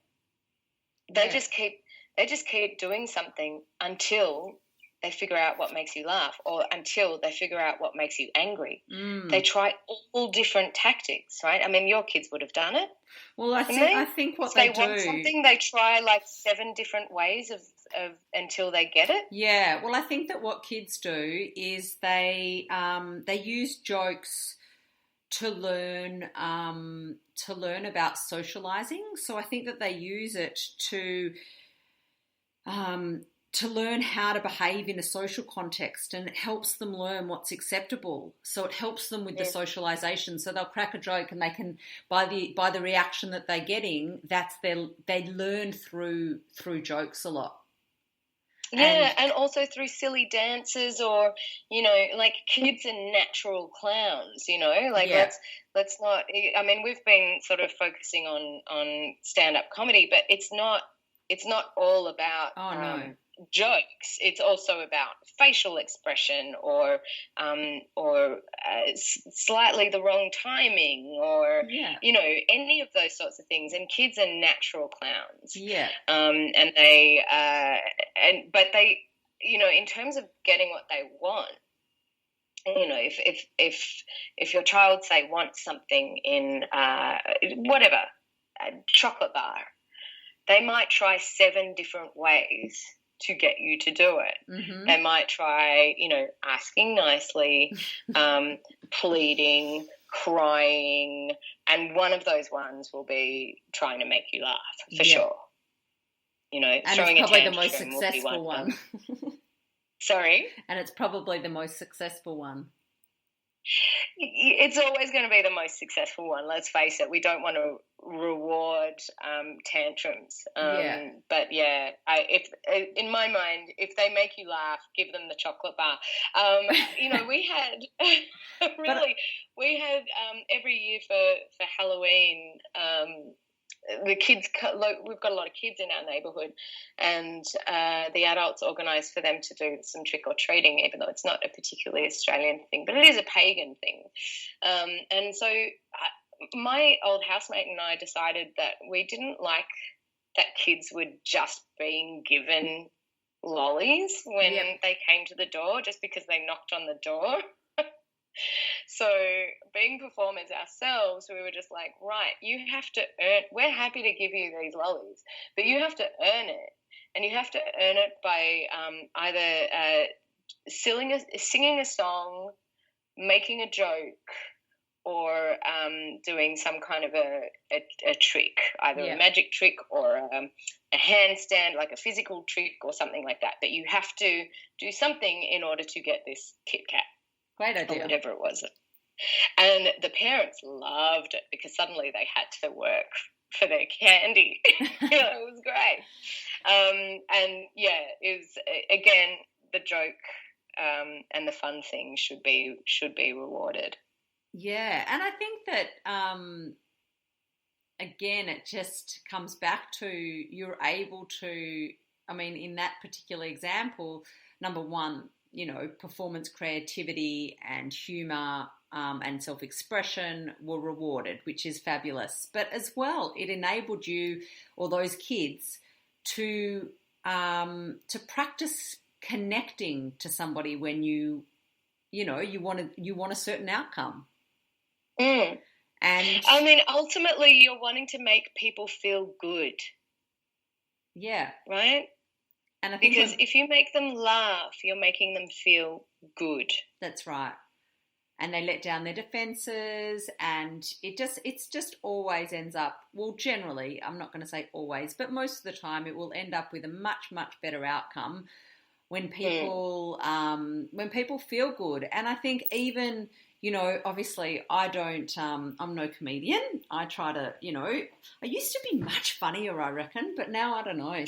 They just keep doing something until they figure out what makes you laugh, or until they figure out what makes you angry. They try all different tactics, right? I mean, your kids would have done it. Well, I think what they do, want something, they try like 7 different ways of until they get it. Yeah. Well, I think that what kids do is they use jokes to learn about socializing. So I think that they use it to learn how to behave in a social context, and it helps them learn what's acceptable. So it helps them with the socialization. So they'll crack a joke, and they can, by the reaction that they're getting, they learn through jokes a lot. Yeah, and also through silly dances, or, you know, like kids are natural clowns, you know, like let's not, I mean, we've been sort of focusing on stand-up comedy, but it's not all about jokes. It's also about facial expression, or slightly the wrong timing, or you know, any of those sorts of things. And kids are natural clowns. And they but they, you know, in terms of getting what they want, you know, if your child, say, wants something in whatever, a chocolate bar, they might try 7 different ways to get you to do it. They might try, you know, asking nicely, pleading, crying, and one of those ones will be trying to make you laugh, for sure. You know, and throwing it's probably a the most tantrum successful one. Sorry? And it's probably the most successful one. It's always going to be the most successful one, let's face it. We don't want to reward tantrums. But yeah, if in my mind, if they make you laugh, give them the chocolate bar. You know, we had every year for Halloween, the kids, we've got a lot of kids in our neighbourhood, and the adults organise for them to do some trick-or-treating, even though it's not a particularly Australian thing, but it is a pagan thing. And so my old housemate and I decided that we didn't like that kids were just being given lollies when they came to the door, just because they knocked on the door. So being performers ourselves, we were just like, right, you have to earn, we're happy to give you these lollies, but you have to earn it. And you have to earn it by either singing a song, making a joke, or doing some kind of a trick, either a magic trick or a handstand, like a physical trick or something like that. But you have to do something in order to get this Kit Kat. Great idea. Or whatever it was. And the parents loved it, because suddenly they had to work for their candy. You know, it was great. And yeah, it was, again, the joke and the fun thing should be rewarded. Yeah, and I think that again, it just comes back to, you're able to, I mean, in that particular example, number one, you know, performance, creativity and humour and self-expression were rewarded, which is fabulous. But as well, it enabled you, or those kids, to practice connecting to somebody when you want a certain outcome. And I mean, ultimately, you're wanting to make people feel good. Yeah. Right? And I think because if you make them laugh, you're making them feel good. That's right. And they let down their defenses, and it's just always ends up, well, generally, I'm not going to say always, but most of the time it will end up with a much, much better outcome when people feel good. And I think even, you know, obviously I'm no comedian. I try to, you know, I used to be much funnier, I reckon, but now I don't know. I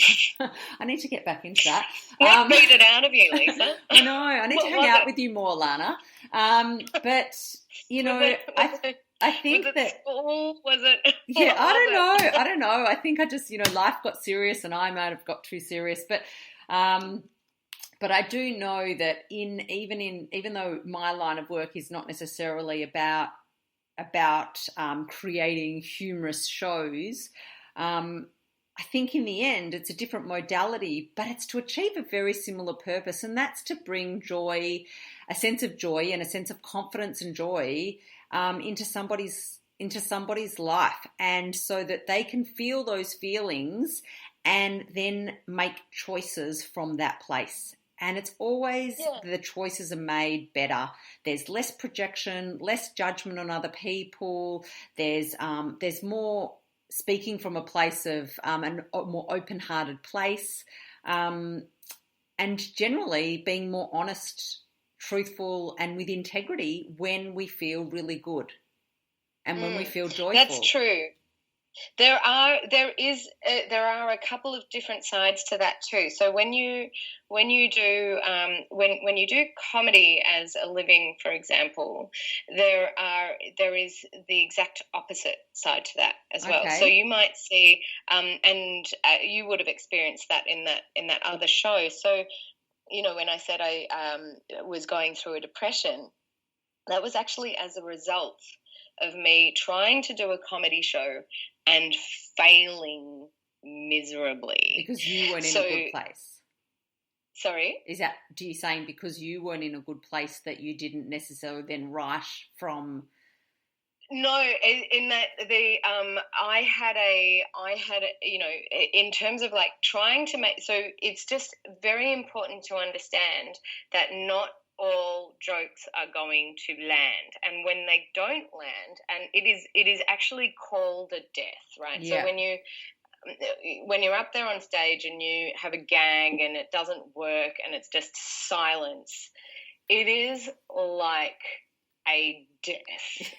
need to get back into that. What beat it out of you, Lisa? I know. I need to hang out with you more, Lana. But, you know, I think that... School? Was it? Yeah, I don't know. I think I just, you know, life got serious and I might have got too serious. But But I do know that even though my line of work is not necessarily about creating humorous shows, I think in the end it's a different modality, but it's to achieve a very similar purpose, and that's to bring joy, a sense of joy and a sense of confidence and joy into somebody's life, and so that they can feel those feelings and then make choices from that place. And it's always the choices are made better. There's less projection, less judgment on other people. There's more speaking from a place of a more open-hearted place, and generally being more honest, truthful, and with integrity when we feel really good and when we feel joyful. That's true. There are a couple of different sides to that too. So when you do comedy as a living, for example, there is the exact opposite side to that as well. Okay. So you might see, and you would have experienced that in that other show. So when I said I was going through a depression, that was actually as a result of me trying to do a comedy show and failing miserably. Because you weren't in a good place. Sorry? Do you saying because you weren't in a good place that you didn't necessarily then write from? No, in that I had in terms of like trying to make, so it's just very important to understand that not all jokes are going to land, and when they don't land, and it is actually called a death, right? Yeah. So when you're up there on stage and you have a gag and it doesn't work and it's just silence, it is like a death.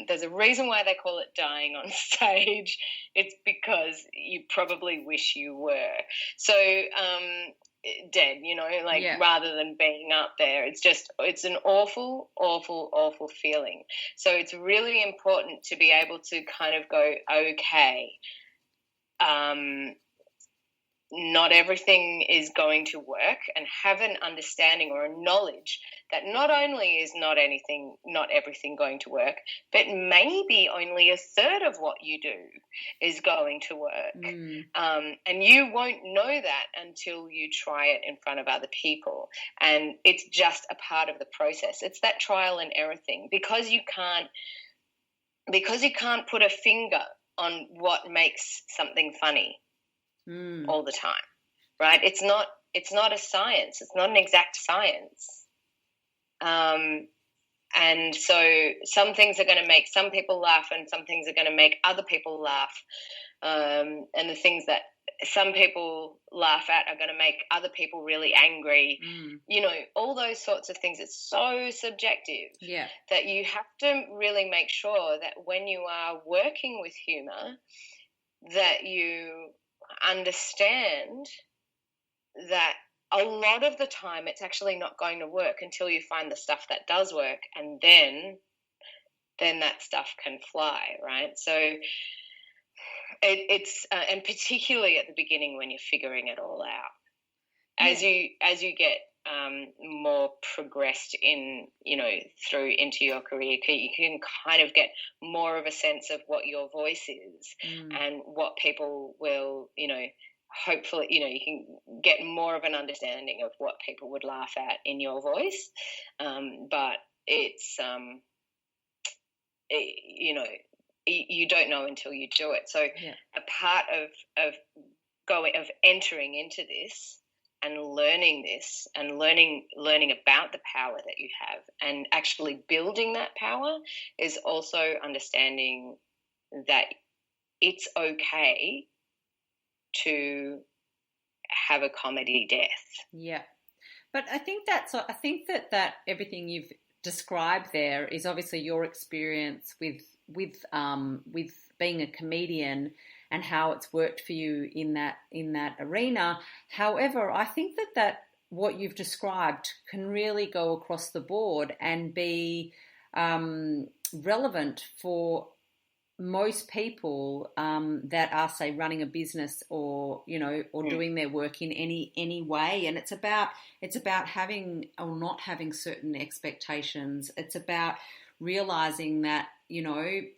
There's a reason why they call it dying on stage. It's because you probably wish you were. So dead, rather than being up there. It's an awful, awful, awful feeling. So it's really important to be able to kind of go, okay, not everything is going to work, and have an understanding or a knowledge that not only is not everything going to work, but maybe only a third of what you do is going to work. And you won't know that until you try it in front of other people. And it's just a part of the process. It's that trial and error thing, because you can't put a finger on what makes something funny all the time, right? It's not a science. It's not an exact science. And so some things are going to make some people laugh, and some things are going to make other people laugh. And the things that some people laugh at are going to make other people really angry. All those sorts of things. It's so subjective that you have to really make sure that when you are working with humor, that you understand that a lot of the time it's actually not going to work until you find the stuff that does work, and then that stuff can fly, right? So it's and particularly at the beginning when you're figuring it all out, as you get more progressed in into your career, you can kind of get more of a sense of what your voice is and what people will hopefully you can get more of an understanding of what people would laugh at in your voice, but it's you don't know until you do it. So a part of entering into this and learning this and learning about the power that you have and actually building that power is also understanding that it's okay to have a comedy death. Yeah. But I think that everything you've described there is obviously your experience with being a comedian and how it's worked for you in that arena. However, I think that what you've described can really go across the board and be relevant for most people that are, say, running a business or doing their work in any way, and it's about having or not having certain expectations. It's about realizing that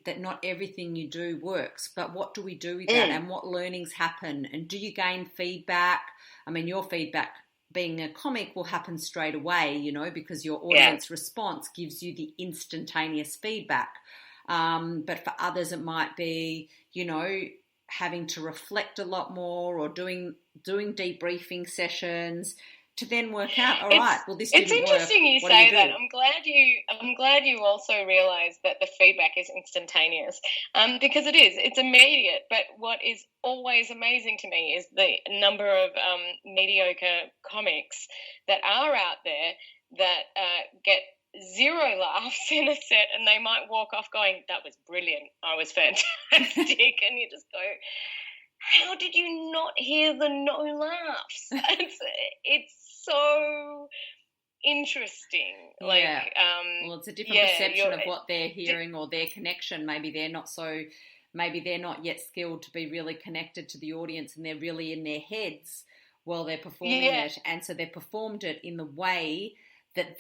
that not everything you do works, but what do we do with that, and what learnings happen, and do you gain feedback? I mean, your feedback being a comic will happen straight away, because your audience response gives you the instantaneous feedback. But for others, it might be, having to reflect a lot more, or doing debriefing sessions to then work out, all right, well, this didn't work. It's interesting you say that. I'm glad you also realise that the feedback is instantaneous, because it is. It's immediate. But what is always amazing to me is the number of mediocre comics that are out there that get zero laughs in a set, and they might walk off going, "That was brilliant. I was fantastic," and you just go, "How did you not hear the no laughs?" It's so interesting. Well, it's a different perception of what they're hearing or their connection. Maybe they're not yet skilled to be really connected to the audience, and they're really in their heads while they're performing it, and so they've performed it in the way that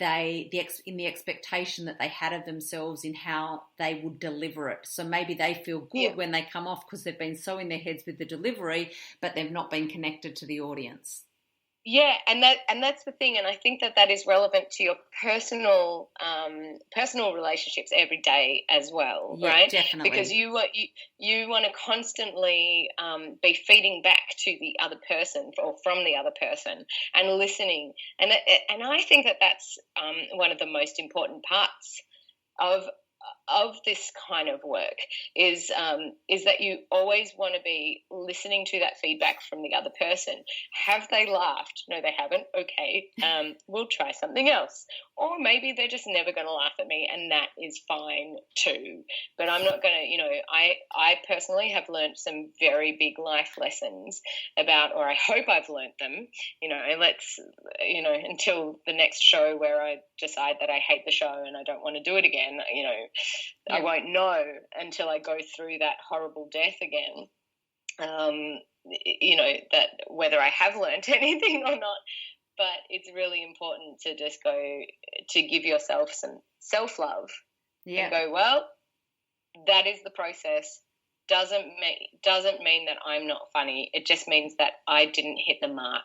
in the expectation that they had of themselves in how they would deliver it. So maybe they feel good when they come off because they've been so in their heads with the delivery, but they've not been connected to the audience. Yeah, and that's the thing, and I think that is relevant to your personal relationships every day as well, right? Definitely. Because you want to constantly be feeding back to the other person or from the other person and listening, and I think that that's one of the most important parts of this kind of work is that you always want to be listening to that feedback from the other person. Have they laughed? No, they haven't. Okay, we'll try something else. Or maybe they're just never going to laugh at me, and that is fine too. But I'm not going to, I personally have learned some very big life lessons about, or I hope I've learned them, until the next show where I decide that I hate the show and I don't want to do it again, I won't know until I go through that horrible death again, that whether I have learned anything or not. But it's really important to just to give yourself some self-love and go, well, that is the process. Doesn't mean that I'm not funny. It just means that I didn't hit the mark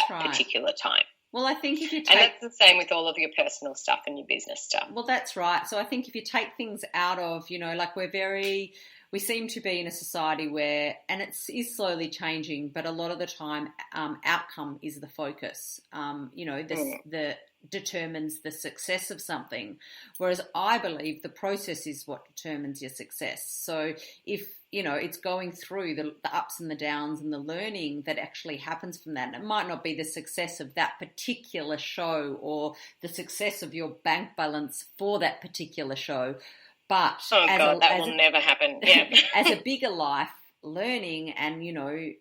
particular time. Well, I think if you take... And that's the same with all of your personal stuff and your business stuff. Well, that's right. So I think if you take things out of, we seem to be in a society where, and it is slowly changing, but a lot of the time outcome is the focus, that determines the success of something. Whereas I believe the process is what determines your success. So if, it's going through the ups and the downs and the learning that actually happens from that. And it might not be the success of that particular show or the success of your bank balance for that particular show. But that will never happen. Yeah. As a bigger life, learning and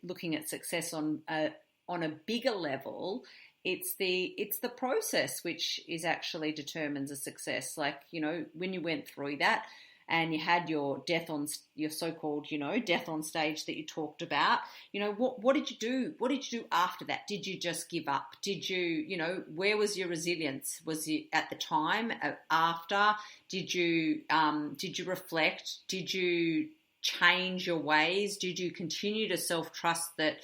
looking at success on a bigger level, it's the process which is actually determines a success. Like when you went through that and you had your so-called death on stage that you talked about. What did you do? What did you do after that? Did you just give up? Did you where was your resilience? Was it at the time, after? Did you reflect? Did you change your ways? Did you continue to self-trust that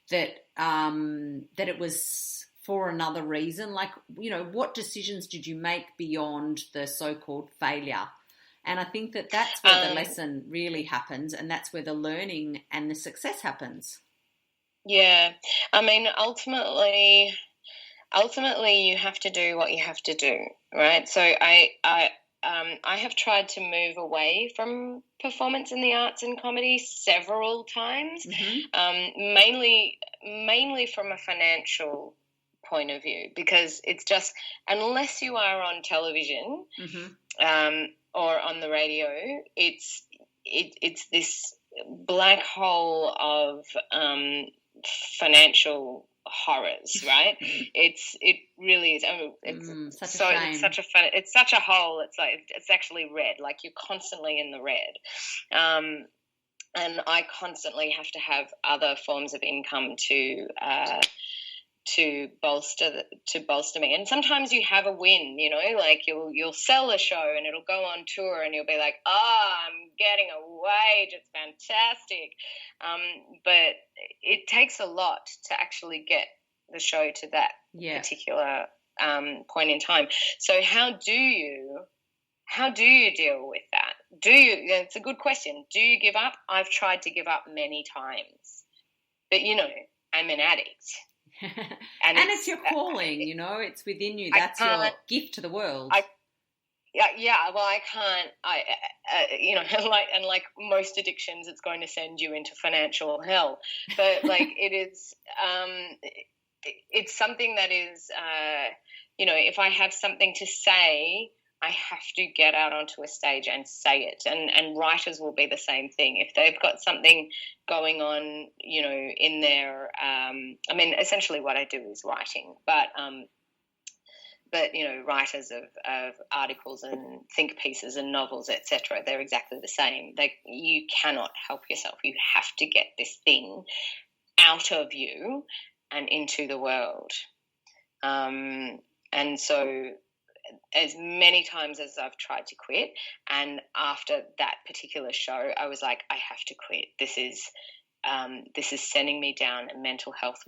it was for another reason? Like, what decisions did you make beyond the so-called failure? And I think that's where the lesson really happens, and that's where the learning and the success happens. Yeah. I mean, ultimately you have to do what you have to do, right? So I have tried to move away from performance in the arts and comedy several times, mainly from a financial point of view, because it's just, unless you are on television or on the radio, it's this black hole of financial horrors, right? It really is. I mean, such a shame. It's such a hole. It's like it's actually red. Like you're constantly in the red. And I constantly have to have other forms of income to bolster me. And sometimes you have a win, you know, like you'll sell a show and it'll go on tour and you'll be like, oh, I'm getting a wage, it's fantastic. But it takes a lot to actually get the show to that particular point in time. So how do you deal with that? It's a good question. Do you give up? I've tried to give up many times, but you know, I'm an addict. and it's your calling, you know, it's within you. That's your gift to the world. Well, I can't. You know, like most addictions, it's going to send you into financial hell. But like it is, it's something that is, you know, if I have something to say, I have to get out onto a stage and say it. And writers will be the same thing. If they've got something going on, you know, in their, I mean, essentially what I do is writing, but you know, writers of articles and think pieces and novels, etc., they're exactly the same. You cannot help yourself. You have to get this thing out of you and into the world. And so as many times as I've tried to quit, and after that particular show, I was like, I have to quit. This is sending me down a mental health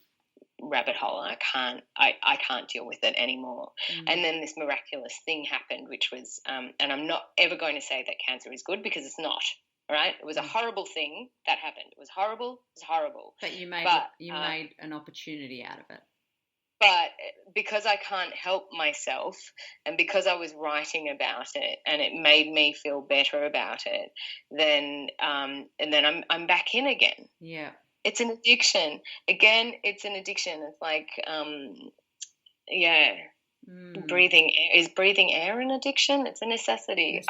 rabbit hole. I can't deal with it anymore. And then this miraculous thing happened, which was, and I'm not ever going to say that cancer is good, because it's not. Right? It was a horrible thing that happened. It was horrible. It was horrible. But you made an opportunity out of it. But because I can't help myself, and because I was writing about it and it made me feel better about it, then and then I'm back in again. Yeah. It's an addiction. Again, it's an addiction. It's like breathing air an addiction? It's a necessity.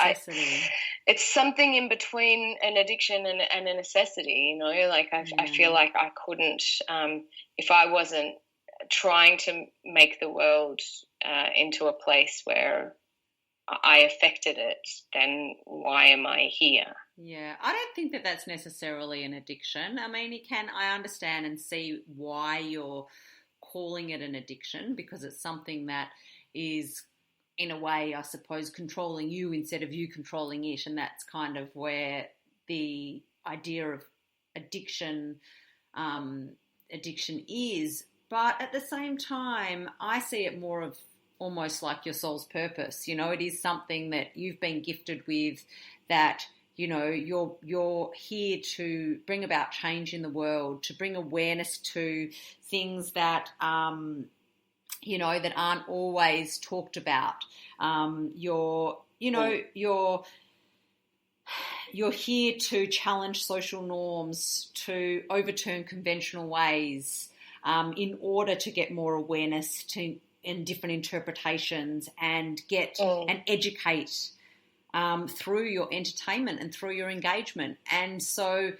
It's something in between an addiction and a necessity, you know, like I feel like I couldn't if I wasn't trying to make the world into a place where I affected it, then why am I here? Yeah, I don't think that that's necessarily an addiction. I mean, I understand and see why you're calling it an addiction, because it's something that is, in a way, I suppose, controlling you instead of you controlling it, and that's kind of where the idea of addiction is. But at the same time, I see it more of almost like your soul's purpose. You know, it is something that you've been gifted with, that, you know, you're here to bring about change in the world, to bring awareness to things that, you know, that aren't always talked about. You're here to challenge social norms, to overturn conventional ways, in order to get more awareness in different interpretations, and get and educate through your entertainment and through your engagement. And so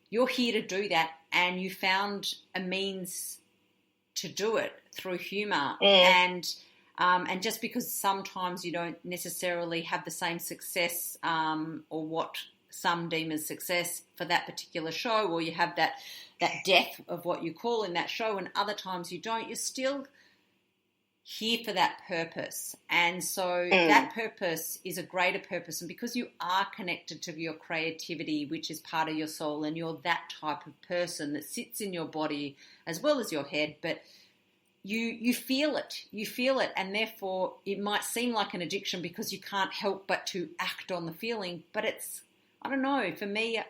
you're here to do that, and you found a means to do it through humour. And just because sometimes you don't necessarily have the same success or what some deem as success for that particular show, or you have that depth of what you call in that show, and other times you don't, you're still here for that purpose. And so that purpose is a greater purpose, and because you are connected to your creativity, which is part of your soul, and you're that type of person that sits in your body as well as your head, but you feel it, and therefore it might seem like an addiction because you can't help but to act on the feeling. But it's, I don't know, for me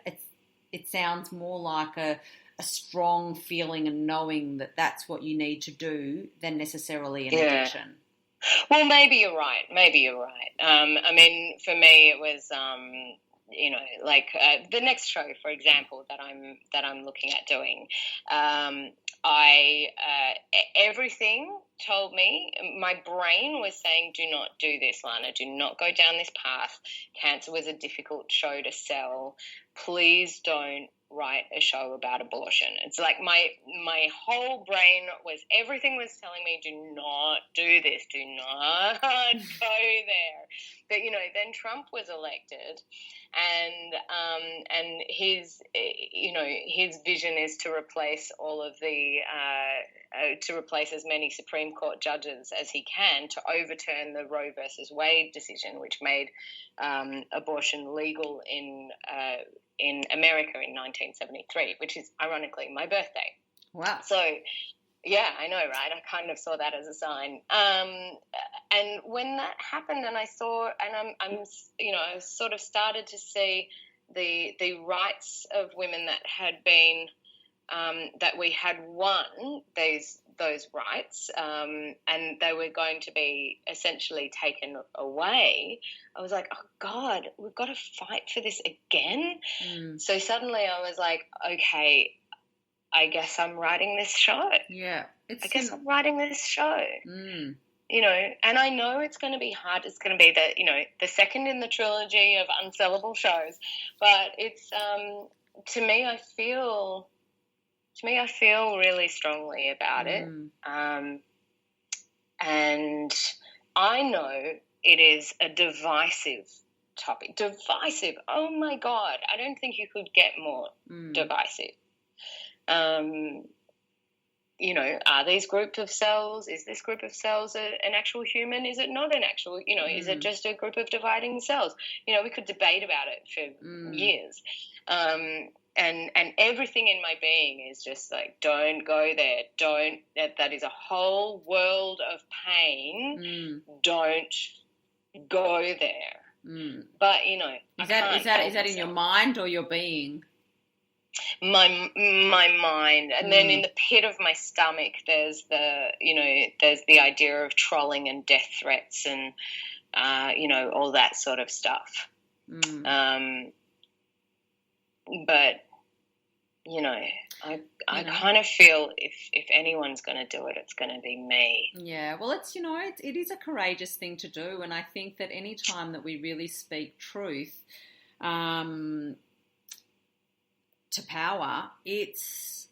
it sounds more like a strong feeling and knowing that that's what you need to do than necessarily an addiction. Well, maybe you're right. I mean, for me, it was, you know, like the next show, for example, that I'm looking at doing. Everything told me, my brain was saying, do not do this, Lana. Do not go down this path. Cancer was a difficult show to sell. Please don't write a show about abortion. It's like my whole brain everything was telling me, do not do this, do not go there. But then Trump was elected, and his his vision is to replace all of the to replace as many Supreme Court judges as he can to overturn the Roe versus Wade decision, which made abortion legal in America in 1973, which is ironically my birthday. Wow. So, yeah, I know, right? I kind of saw that as a sign. And when that happened, and I saw, and I sort of started to see the rights of women that had been that we had won those rights, and they were going to be essentially taken away. I was like, oh God, we've got to fight for this again. So suddenly I was like, okay, I guess I'm writing this show. Yeah, I'm writing this show. And I know it's going to be hard. It's going to be the second in the trilogy of unsellable shows, but it's to me, I feel really strongly about it. And I know it is a divisive topic. Divisive. Oh my God. I don't think you could get more divisive. Are these group of cells? Is this group of cells an actual human? Is it not an actual, is it just a group of dividing cells? We could debate about it for years. And everything in my being is just like, don't go there. That is a whole world of pain. Don't go there. But, is that in your mind or your being? My mind. And then in the pit of my stomach, there's the idea of trolling and death threats and, all that sort of stuff. But, I kind of feel if anyone's going to do it, it's going to be me. Yeah, well, it is a courageous thing to do, and I think that any time that we really speak truth to power, it's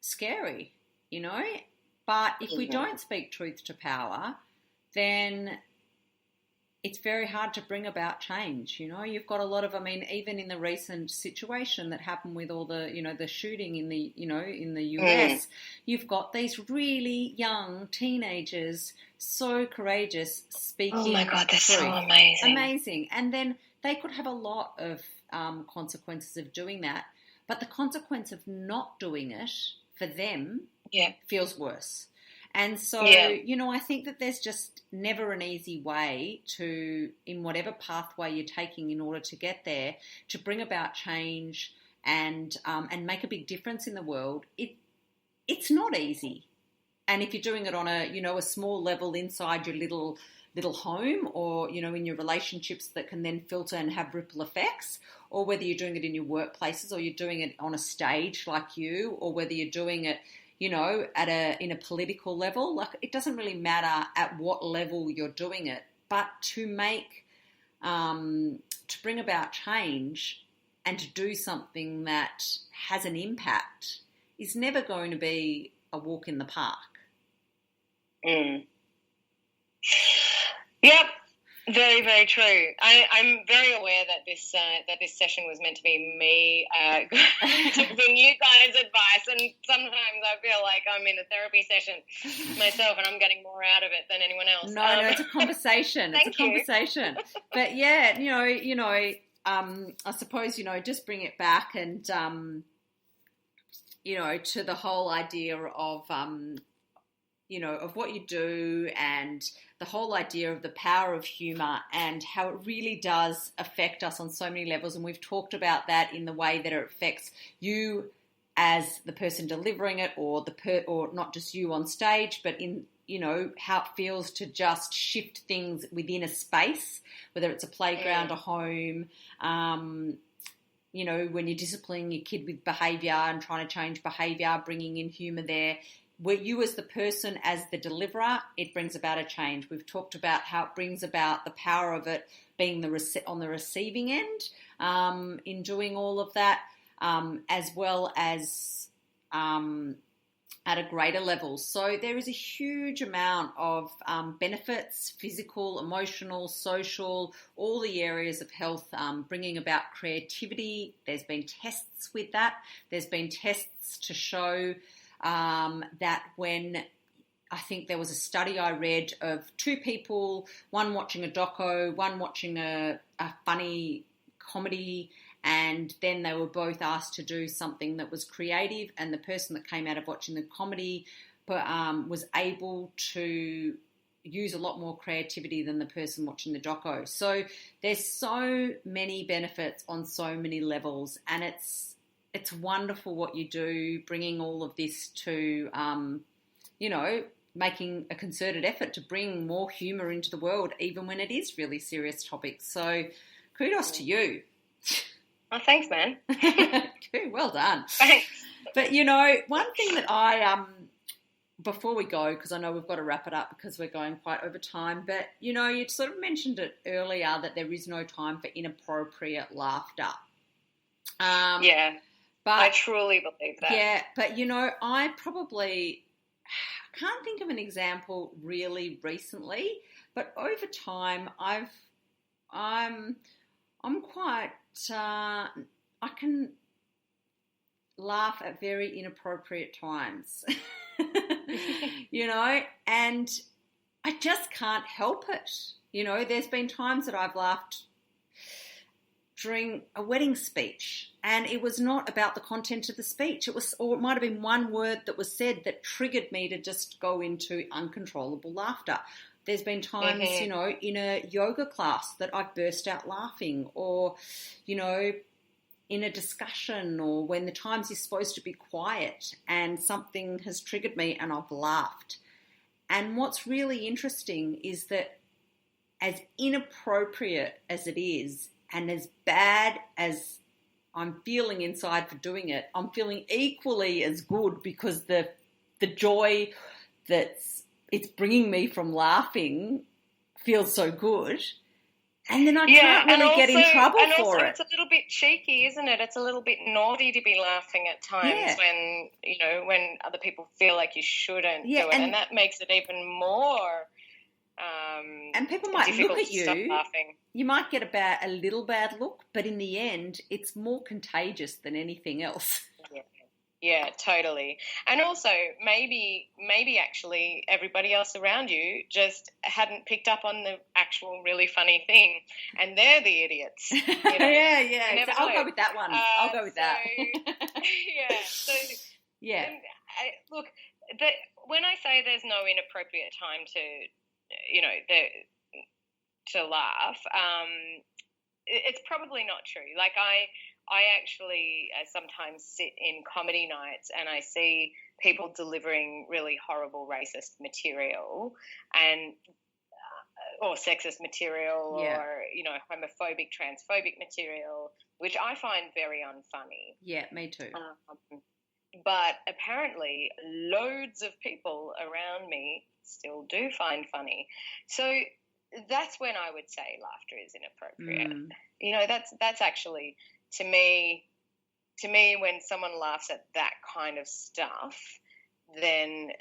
scary, But if we don't speak truth to power, then it's very hard to bring about change. You've got a lot of, even in the recent situation that happened with all the, the shooting in the, in the US, you've got these really young teenagers, so courageous, speaking. Oh my God, they're truth. so amazing. Amazing. And then they could have a lot of consequences of doing that, but the consequence of not doing it for them feels worse. And so, I think that there's just never an easy way to, in whatever pathway you're taking in order to get there, to bring about change and make a big difference in the world. It's not easy. And if you're doing it on a small level inside your little home, or, in your relationships that can then filter and have ripple effects, or whether you're doing it in your workplaces, or you're doing it on a stage like you, or whether you're doing it in a political level, like it doesn't really matter at what level you're doing it, but to bring about change and to do something that has an impact is never going to be a walk in the park. Yep. Very, very true. I'm very aware that this session was meant to be me giving you guys advice, and sometimes I feel like I'm in a therapy session myself, and I'm getting more out of it than anyone else. No, it's a conversation. It's a conversation. But yeah, I suppose just bring it back and to the whole idea of of what you do, and the whole idea of the power of humour and how it really does affect us on so many levels. And we've talked about that in the way that it affects you as the person delivering it, or or not just you on stage, but in how it feels to just shift things within a space, whether it's a playground, a home. When you're disciplining your kid with behaviour and trying to change behaviour, bringing in humour there. Where you as the person, as the deliverer, it brings about a change. We've talked about how it brings about the power of it being on the receiving end in doing all of that. as well as at a greater level. So there is a huge amount of benefits, physical, emotional, social, all the areas of health, bringing about creativity. There's been tests with that. There's been tests to show that when, I think there was a study I read of two people, one watching a doco, one watching a funny comedy, and then they were both asked to do something that was creative, and the person that came out of watching the comedy was able to use a lot more creativity than the person watching the doco. So there's so many benefits on so many levels, and it's wonderful what you do, bringing all of this to, making a concerted effort to bring more humour into the world, even when it is really serious topics. So kudos to you. Oh, thanks, man. Well done. Thanks. But, one thing that I, before we go, because I know we've got to wrap it up because we're going quite over time, but, you sort of mentioned it earlier that there is no time for inappropriate laughter. Yeah, but I truly believe that. Yeah, but, I probably can't think of an example really recently, but over time I'm quite... I can laugh at very inappropriate times, and I just can't help it. There's been times that I've laughed during a wedding speech, and it was not about the content of the speech. Or it might have been one word that was said that triggered me to just go into uncontrollable laughter. There's been times, in a yoga class that I've burst out laughing, or, in a discussion, or when the times you're supposed to be quiet and something has triggered me and I've laughed. And what's really interesting is that as inappropriate as it is and as bad as I'm feeling inside for doing it, I'm feeling equally as good because the joy it's bringing me from laughing feels so good. And then I can't really get in trouble for it. And also it's a little bit cheeky, isn't it? It's a little bit naughty to be laughing at times when other people feel like you shouldn't do it. And that makes it even more and people might difficult look at to stop you. Laughing. You might get a little bad look, but in the end, it's more contagious than anything else. Yeah, totally. And also, maybe actually everybody else around you just hadn't picked up on the actual really funny thing, and they're the idiots. Yeah. So I'll go with that one. I'll go with that. Yeah. Look, when I say there's no inappropriate time to laugh, it's probably not true. Like I actually sometimes sit in comedy nights and I see people delivering really horrible racist material or sexist material or, homophobic, transphobic material, which I find very unfunny. Yeah, me too. But apparently loads of people around me still do find funny. So that's when I would say laughter is inappropriate. That's actually... To me, when someone laughs at that kind of stuff, then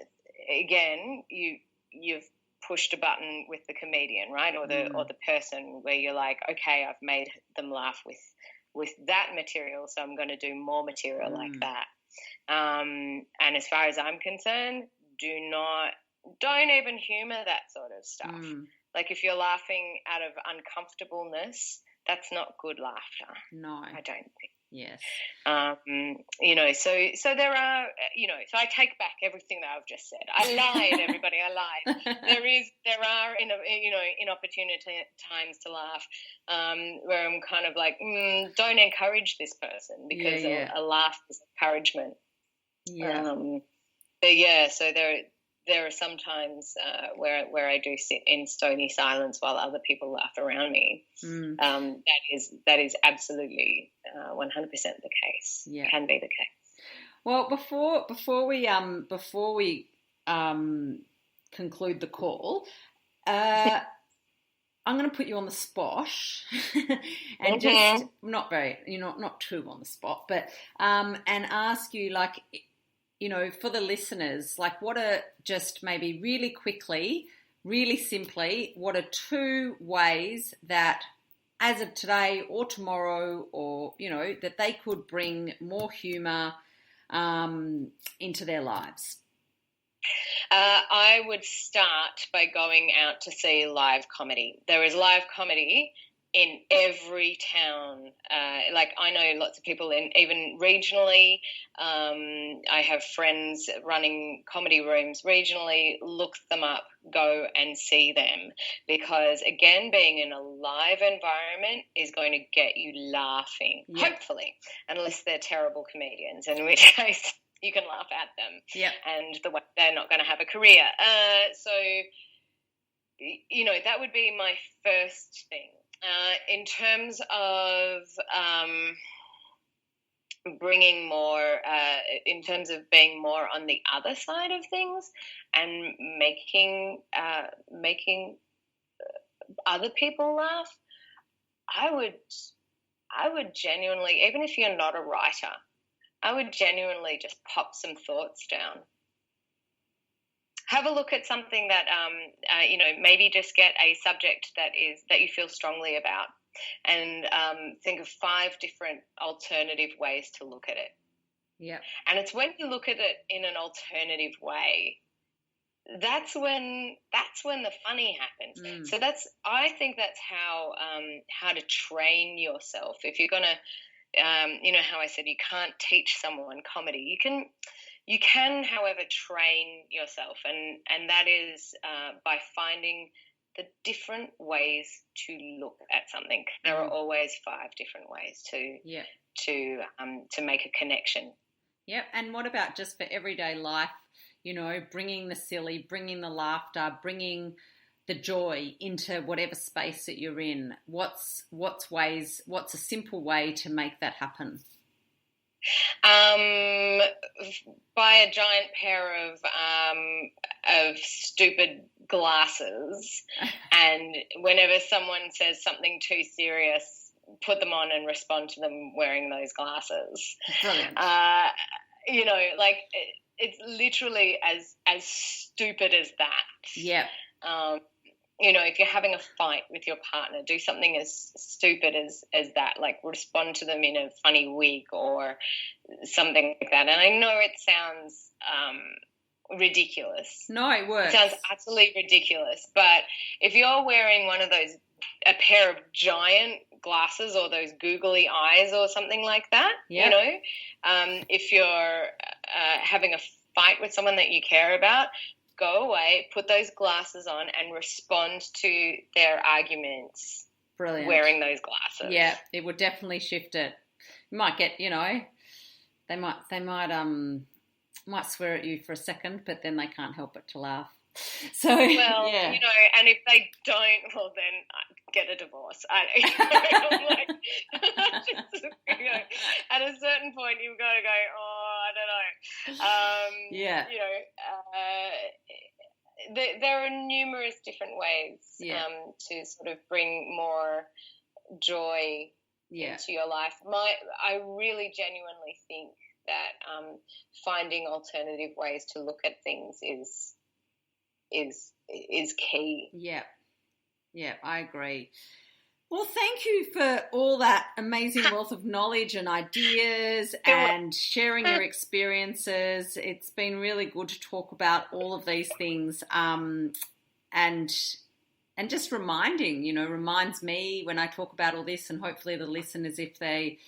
again, you've pushed a button with the comedian, right, or the person where you're like, okay, I've made them laugh with that material, so I'm going to do more material like that. And as far as I'm concerned, don't even humour that sort of stuff. Like if you're laughing out of uncomfortableness, that's not good laughter. No. I don't think. Yes. So there are, so I take back everything that I've just said. I lied, everybody, I lied. There are, inopportune times to laugh where I'm kind of like, don't encourage this person because a laugh is encouragement. Yeah. So there are some times where I do sit in stony silence while other people laugh around me. That is absolutely 100% the case. Yeah. Can be the case. Well, before we conclude the call, I'm going to put you on the spot and Mm-hmm. just not very, not too on the spot, but and ask you, like, for the listeners, like, what are just maybe really quickly, really simply, what are 2 ways that as of today or tomorrow or, that they could bring more humour into their lives? I would start by going out to see live comedy. There is live comedy in every town. Like, I know lots of people even regionally. I have friends running comedy rooms regionally. Look them up, go and see them, because again, being in a live environment is going to get you laughing, hopefully, unless they're terrible comedians, in which case you can laugh at them. And they're not going to have a career. So, that would be my first thing. In terms of bringing more, in terms of being more on the other side of things and making other people laugh, I would genuinely, even if you're not a writer, I would genuinely just pop some thoughts down. Have a look at something that, maybe just get a subject that you feel strongly about, and think of 5 different alternative ways to look at it. Yeah. And it's when you look at it in an alternative way, that's when the funny happens. So I think that's how to train yourself. If you're gonna, how I said you can't teach someone comedy. You can, however, train yourself, and that is by finding the different ways to look at something. There are always 5 different ways to make a connection. Yep. And what about just for everyday life? Bringing the silly, bringing the laughter, bringing the joy into whatever space that you're in. What's a simple way to make that happen? Buy a giant pair of stupid glasses, and whenever someone says something too serious, put them on and respond to them wearing those glasses. Brilliant. It's literally as stupid as that. Yeah. If you're having a fight with your partner, do something as stupid as that, like respond to them in a funny wig or something like that. And I know it sounds ridiculous. No, it works. It sounds utterly ridiculous. But if you're wearing a pair of giant glasses or those googly eyes or something like that, if you're having a fight with someone that you care about, go away, put those glasses on and respond to their arguments. Brilliant. Wearing those glasses. Yeah, it would definitely shift it. You might get, they might swear at you for a second, but then they can't help but to laugh. So, and if they don't, well, then get a divorce. At a certain point, you've got to go, I don't know. There are numerous different ways to sort of bring more joy into your life. I really genuinely think that finding alternative ways to look at things is key. Yeah, I agree. Well, thank you for all that amazing wealth of knowledge and ideas and sharing your experiences. It's been really good to talk about all of these things, and just reminds me when I talk about all this, and hopefully the listeners, if they,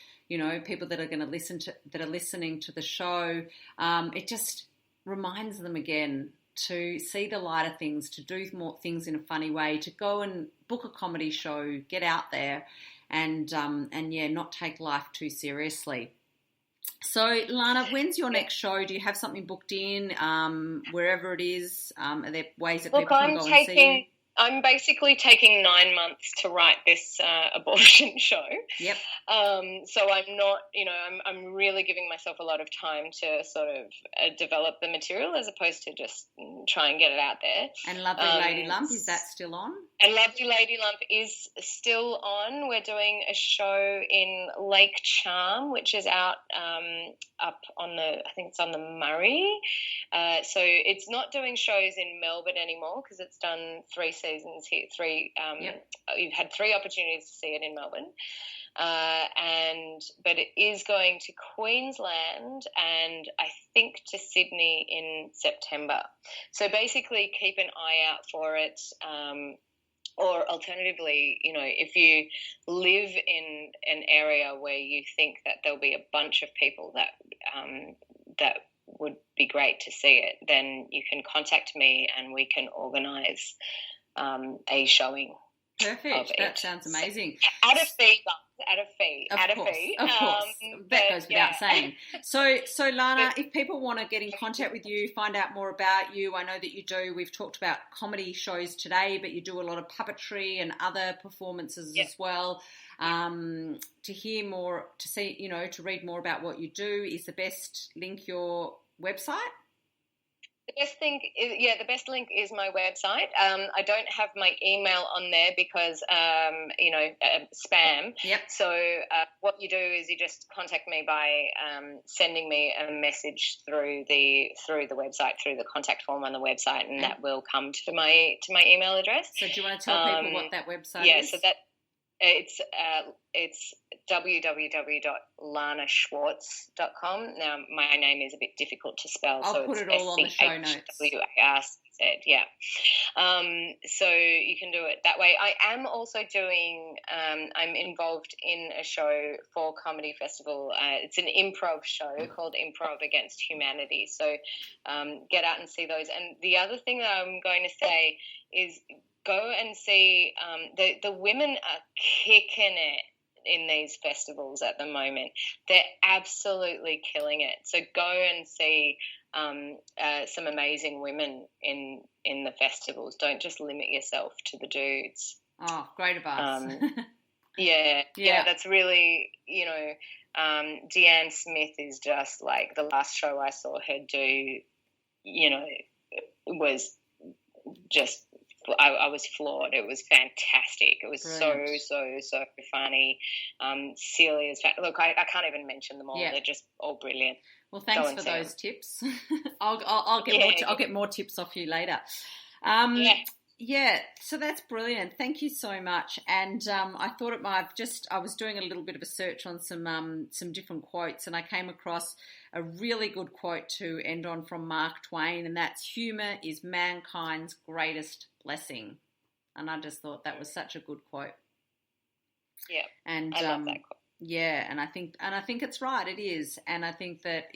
people that are going to that are listening to the show, it just reminds them again to see the lighter things, to do more things in a funny way, to go and book a comedy show, get out there, and not take life too seriously. So, Lana, when's your next show? Do you have something booked in, wherever it is? Are there ways that people can go and see you? I'm basically taking 9 months to write this abortion show. Yep. So I'm not, I'm really giving myself a lot of time to sort of develop the material as opposed to just try and get it out there. And Lovely Lady Lump, is that still on? And Lovely Lady Lump is still on. We're doing a show in Lake Charm, which is out up on I think it's on the Murray. So it's not doing shows in Melbourne anymore because it's done 3 seasons here. You've had 3 opportunities to see it in Melbourne. But it is going to Queensland and I think to Sydney in September. So basically keep an eye out for it. Or alternatively, if you live in an area where you think that there'll be a bunch of people that would be great to see it, then you can contact me and we can organise a showing. Perfect. That sounds amazing. At a fee. Of course. That goes without saying. So Lana, if people want to get in contact with you, find out more about you, I know that you do. We've talked about comedy shows today, but you do a lot of puppetry and other performances as well. To hear more, to see, to read more about what you do, is the best link your website? The best link is my website. I don't have my email on there because, spam. Yep. So what you do is you just contact me by sending me a message through the website, through the contact form on the website, and that will come to my email address. So do you want to tell people what that website is? Yeah, so that it's www.lanaschwarz.com. Now, my name is a bit difficult to spell, I'll put it all on the show notes. Yeah. So you can do it that way. I am also doing, I'm involved in a show for Comedy Festival. It's an improv show called Improv Against Humanity. So get out and see those. And the other thing that I'm going to say is go and see, the women are kicking it in these festivals at the moment. They're absolutely killing it. So go and see some amazing women in the festivals. Don't just limit yourself to the dudes. Oh, great advice. Yeah, that's really, Deanne Smith is just like, the last show I saw her do, was just, I was floored. It was fantastic. It was brilliant. so funny. Celia's look, I can't even mention them all. Yeah. They're just all brilliant. Well, thanks for those tips. I'll get more tips off you later. Yeah, so that's brilliant. Thank you so much. And I thought I was doing a little bit of a search on some different quotes, and I came across a really good quote to end on from Mark Twain, and that's, "Humour is mankind's greatest blessing." And I just thought that was such a good quote. Yeah, and I love that quote. Yeah, and I think it's right. It is, and I think that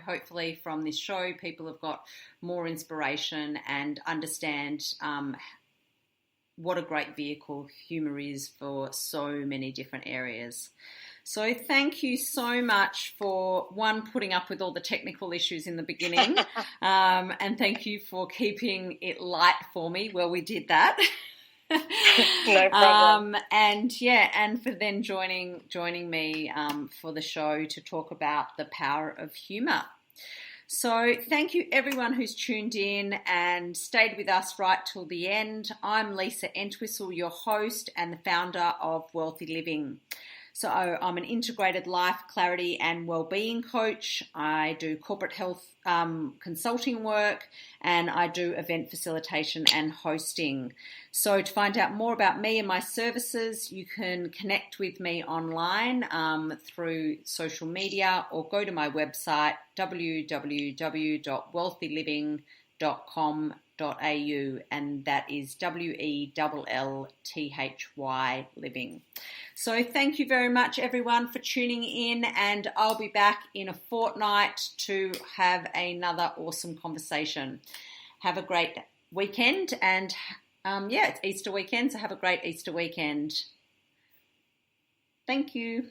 hopefully from this show, people have got more inspiration and understand what a great vehicle humour is for so many different areas. So thank you so much for, putting up with all the technical issues in the beginning, and thank you for keeping it light for me. Well, we did that. No problem. And for then joining me for the show to talk about the power of humour. So thank you everyone who's tuned in and stayed with us right till the end. I'm Lisa Entwistle, your host and the founder of Wealthy Living. So I'm an integrated life, clarity and wellbeing coach. I do corporate health consulting work, and I do event facilitation and hosting. So to find out more about me and my services, you can connect with me online through social media, or go to my website, www.wealthyliving.com.au, and that is WELLTHY living. So thank you very much everyone for tuning in, and I'll be back in a fortnight to have another awesome conversation. Have a great weekend, and it's Easter weekend, so have a great Easter weekend. Thank you.